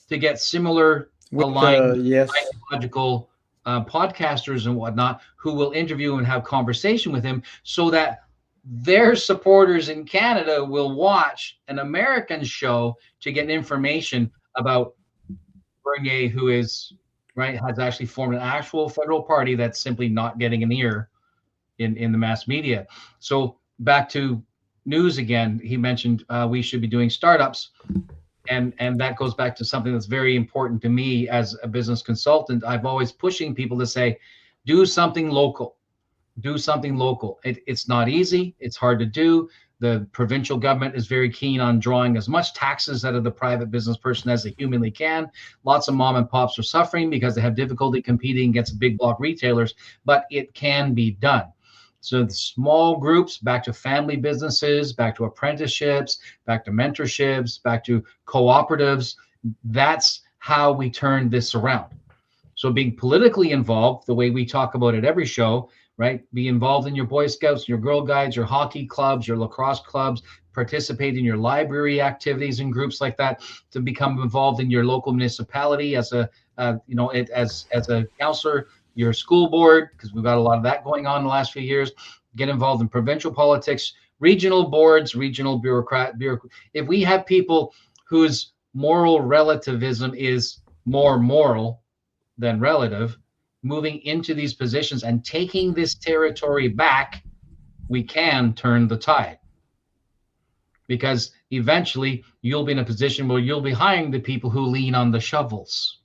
to get similar aligned ideological podcasters and whatnot who will interview and have conversation with him, so that their supporters in Canada will watch an American show to get information about Bernier, who is has actually formed an actual federal party that's simply not getting an ear in the mass media. So back to News again, he mentioned we should be doing startups. And that goes back to something that's very important to me as a business consultant. I've always pushing people to say, do something local. Do something local. It's not easy. It's hard to do. The provincial government is very keen on drawing as much taxes out of the private business person as they humanly can. Lots of mom and pops are suffering because they have difficulty competing against big block retailers, but it can be done. So the small groups, back to family businesses, back to apprenticeships, back to mentorships, back to cooperatives, that's how we turn this around. So being politically involved, the way we talk about it every show, right? Be involved in your Boy Scouts, your Girl Guides, your hockey clubs, your lacrosse clubs, participate in your library activities and groups like that, to become involved in your local municipality as a, as a counselor, your school board, because we've got a lot of that going on in the last few years. Get involved in provincial politics, regional boards, regional bureaucrat. If we have people whose moral relativism is more moral than relative, moving into these positions and taking this territory back, we can turn the tide. Because eventually you'll be in a position where you'll be hiring the people who lean on the shovels.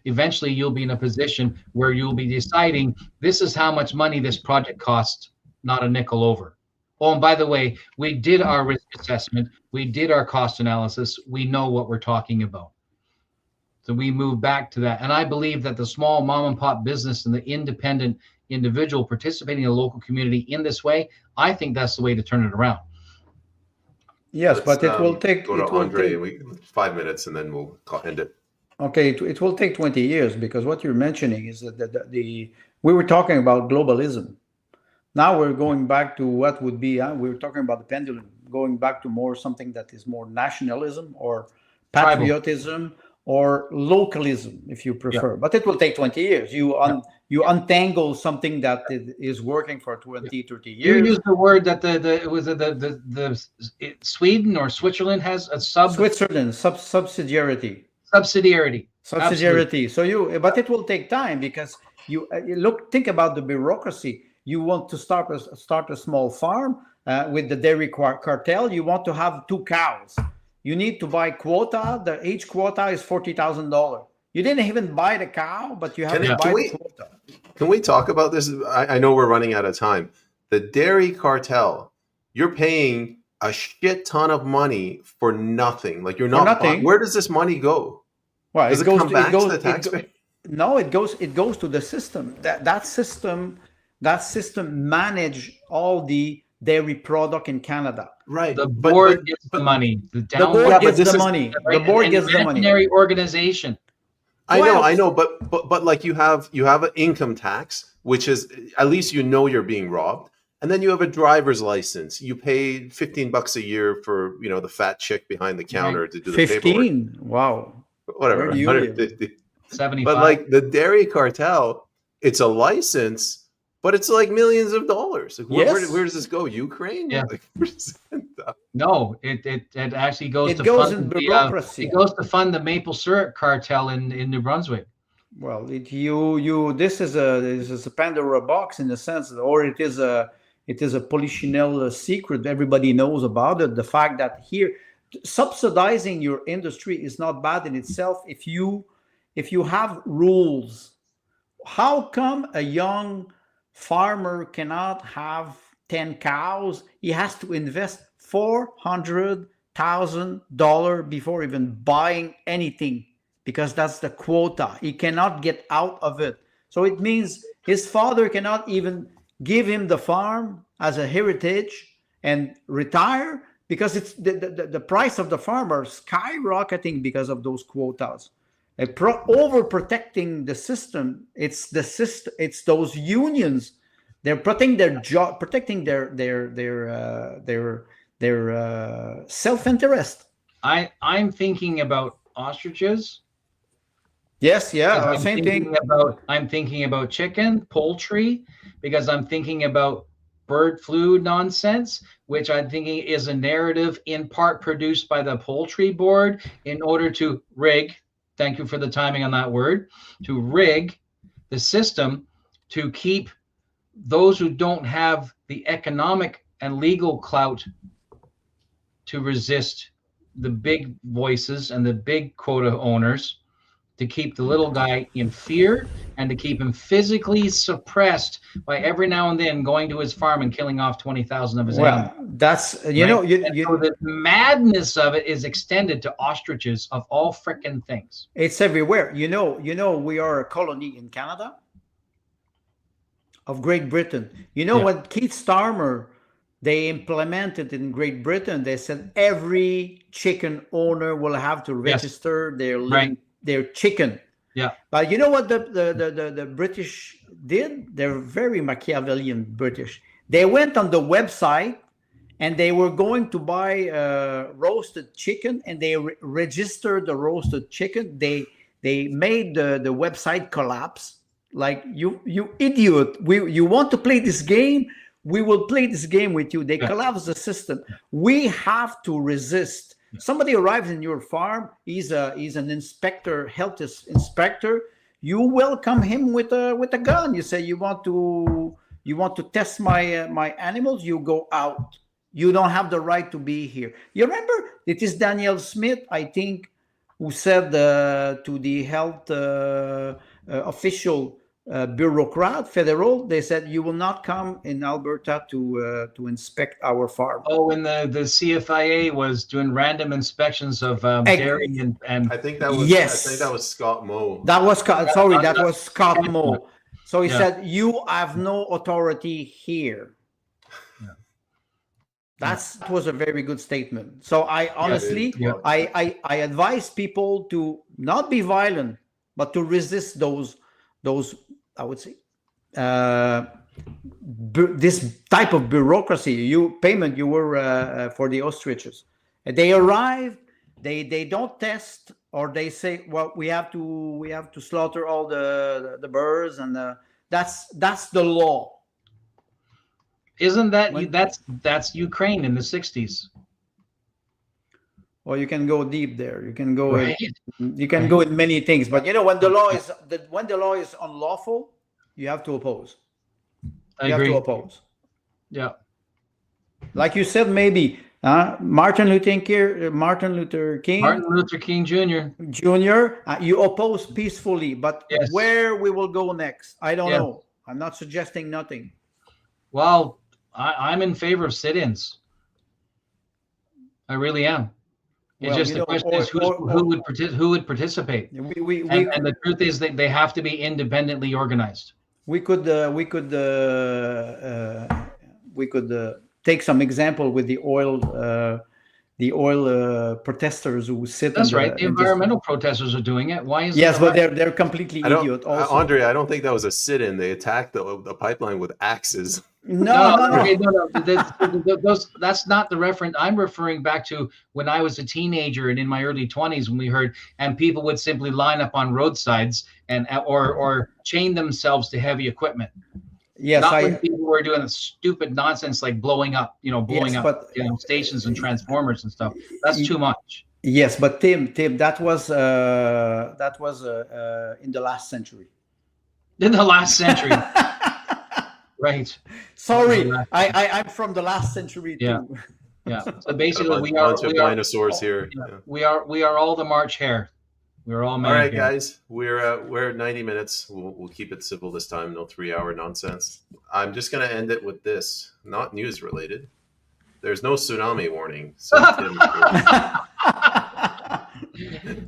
Eventually you'll be in a position where you'll be deciding, this is how much money this project costs, not a nickel over. Oh, and by the way, we did our risk assessment. We did our cost analysis. We know what we're talking about. So we move back to that. And I believe that the small mom and pop business and the independent individual participating in the local community in this way, I think that's the way to turn it around. Yes, but it will take. Go to Andre. 5 minutes, and then we'll end it. Okay, it will take 20 years because what you're mentioning is that we were talking about globalism. Now we're going back to what would be, we were talking about the pendulum, going back to more something that is more nationalism or Tribal. patriotism or localism, if you prefer. But it will take 20 years. You untangle something that is working for 20, 30 You years. used the word that Sweden or Switzerland has a Switzerland, subsidiarity. Subsidiarity. Subsidiarity. So but it will take time because you think about the bureaucracy. You want to start a small farm with the dairy cartel. You want to have 2 cows. You need to buy quota. Each quota is $40,000. You didn't even buy the cow, but you have to buy the quota. Can we talk about this? I know we're running out of time. The dairy cartel, you're paying a shit ton of money for nothing. Like you're not nothing. Where does this money go? Well, does it come back to the taxpayer? No, it goes to the system. That system manage all the dairy product in Canada. Right. The board gets the money. The board gets the money. Right? The board gets the money. Organization. I know, but like you have an income tax, which is at least you know you're being robbed, and then you have a driver's license. You pay $15 a year for the fat chick behind the counter to do the 15. paperwork. Wow. Whatever. 150. 75. But like the dairy cartel, it's a license, but it's like millions of dollars. Like where does this go? Ukraine? Yeah. Like, where does it end up? No, it actually goes to goes fund in bureaucracy. it goes to fund the maple syrup cartel in New Brunswick. Well, this is a Pandora box in a sense, or it is a polichinelle secret everybody knows about it. The fact that here subsidizing your industry is not bad in itself if you have rules. How come a young farmer cannot have 10 cows? He has to invest $400,000 before even buying anything because that's the quota. He cannot get out of it. So it means his father cannot even give him the farm as a heritage and retire because it's the price of the farm are skyrocketing because of those quotas. Overprotecting the system. It's the system. It's those unions. They're protecting their job, protecting their self-interest. I'm thinking about ostriches. Yes, yeah, same thing. I'm thinking about chicken, poultry, because I'm thinking about bird flu nonsense, which I'm thinking is a narrative in part produced by the poultry board in order to rig. Thank you for the timing on that word. To rig the system to keep those who don't have the economic and legal clout to resist the big voices and the big quota owners, to keep the little guy in fear and to keep him physically suppressed by every now and then going to his farm and killing off 20,000 of his animals. That's so the madness of it is extended to ostriches of all frickin' things. It's everywhere. We are a colony in Canada of Great Britain. When Keith Starmer they implemented in Great Britain, they said every chicken owner will have to register their chicken. Yeah. But you know what the British did? They're very Machiavellian British. They went on the website and they were going to buy roasted chicken and they registered the roasted chicken. They made the website collapse. Like you idiot. You want to play this game? We will play this game with you. They collapse the system. We have to resist. Somebody arrives in your farm. He's an inspector, health inspector. You welcome him with a gun. You say you want to test my animals. You go out. You don't have the right to be here. You remember it is Daniel Smith, I think, who said to the health official bureaucrat federal, they said you will not come in Alberta to inspect our farm. Oh, when the CFIA was doing random inspections of dairy and I think that was yes. I think that was Scott Moe. That was Scott Moe. So he said you have no authority here. That was a very good statement. So I honestly, Yeah. I advise people to not be violent, but to resist those I would say this type of bureaucracy. You were for the ostriches. They arrive, they don't test, or they say, well, we have to slaughter all the birds, and that's the law. Isn't that that's Ukraine in the 60s? Or you can go deep there. You can go Right. you can go in many things, but when the law is unlawful, you have to oppose. I You agree. have to oppose. Yeah. Like you said, maybe Martin Luther King, Martin Luther King Jr. Jr. You oppose peacefully, but Yes. where we will go next, I don't Yes. know. I'm not suggesting nothing. Well, I'm in favor of sit-ins. I really am. It's just the question is who would participate. And the truth is that they have to be independently organized. We could take some example with the oil protesters who sit. That's right. The environmental protesters are doing it. Why is yes, but they're completely idiot. Also, Andre, I don't think that was a sit-in. They attacked the pipeline with axes. No. That's not the reference. I'm referring back to when I was a teenager and in my early 20s when we heard, and people would simply line up on roadsides and or chain themselves to heavy equipment. Yes, not when people were doing stupid nonsense like blowing up stations and transformers and stuff. That's too much. Yes, but Tim, that was in the last century. In the last century. Right. Sorry, I'm from the last century too. Yeah. So basically, we are dinosaurs here. Yeah. We are all the March hare. We're all men. All right, guys. We're at 90 minutes. We'll keep it civil this time. No 3-hour nonsense. I'm just gonna end it with this. Not news related. There's no tsunami warning. So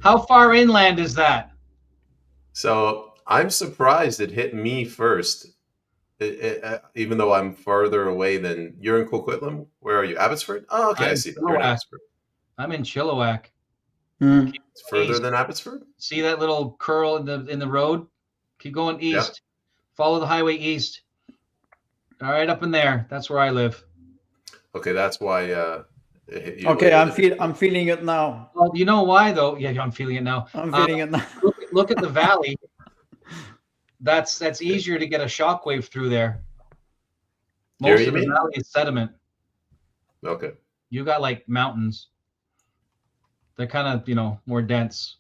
How far inland is that? So I'm surprised it hit me first. Even though I'm farther away than you're in Coquitlam. Where are you? Abbotsford? Oh, okay. I see. You're in Abbotsford. I'm in Chilliwack. It's further than Abbotsford. See that little curl in the road? Keep going east. Yep. Follow the highway east. All right, up in there. That's where I live. Okay, that's why. Okay, I'm feeling it now. Well, you know why though? Yeah, I'm feeling it now. I'm feeling it now. Look at the valley. That's easier to get a shockwave through there. Most of the valley is sediment. Okay. You got like mountains. They're kind of more dense,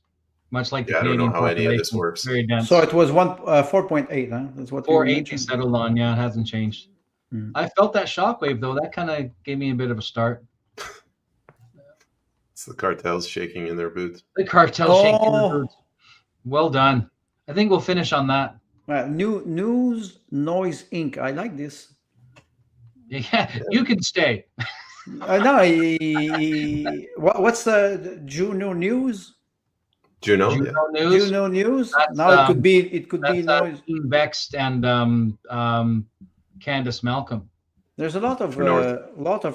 much like the Canadian. I don't know how any of this works. Very dense. So it was 4.8, huh? That's what 4.8 they settled on. Yeah, it hasn't changed. I felt that shockwave though. That kind of gave me a bit of a start. It's the cartels shaking in their boots. The cartels shaking in their boots. Well done. I think we'll finish on that. News Noise Inc. I like this. Yeah, you can stay. No, what's the Juno News? Juno News. Juno News. Now it could be Noise. Bext and Candace Malcolm. There's a lot of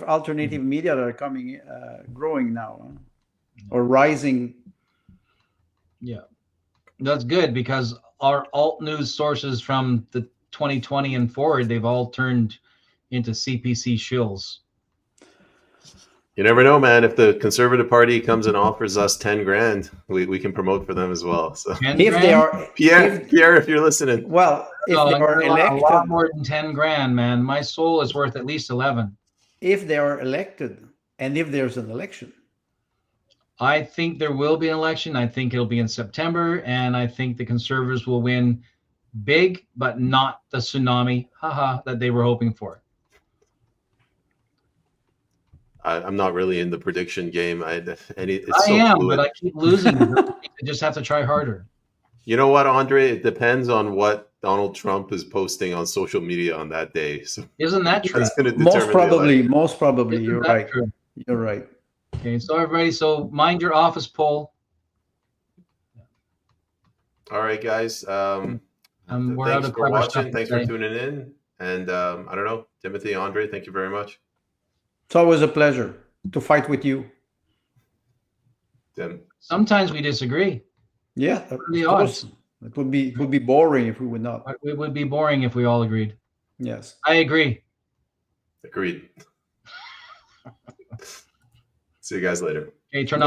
alternative media that are growing now, or rising. Yeah, that's good because our alt news sources from the 2020 and forward, they've all turned into CPC shills. You never know, man. If the Conservative Party comes and offers us 10 grand, we can promote for them as well. So if they are Pierre, if you're listening, well, if they are elected, a lot more than 10 grand, man. My soul is worth at least 11. If they are elected, and if there's an election, I think there will be an election. I think it'll be in September, and I think the Conservatives will win big, but not the tsunami, that they were hoping for. I'm not really in the prediction game. I am, but I keep losing. I just have to try harder. You know what, Andre? It depends on what Donald Trump is posting on social media on that day. So isn't that true? Most probably, you're right. True? You're right. Okay, so everybody, mind your office poll. All right, guys. We're thanks for watching. Thanks for tuning in. And I don't know, Timothy, Andre, thank you very much. It's always a pleasure to fight with you. Tim. Sometimes we disagree. Yeah, are of the course. odds? It would be boring if we would not. It would be boring if we all agreed. Yes. I agree. Agreed. See you guys later. Okay, turn on.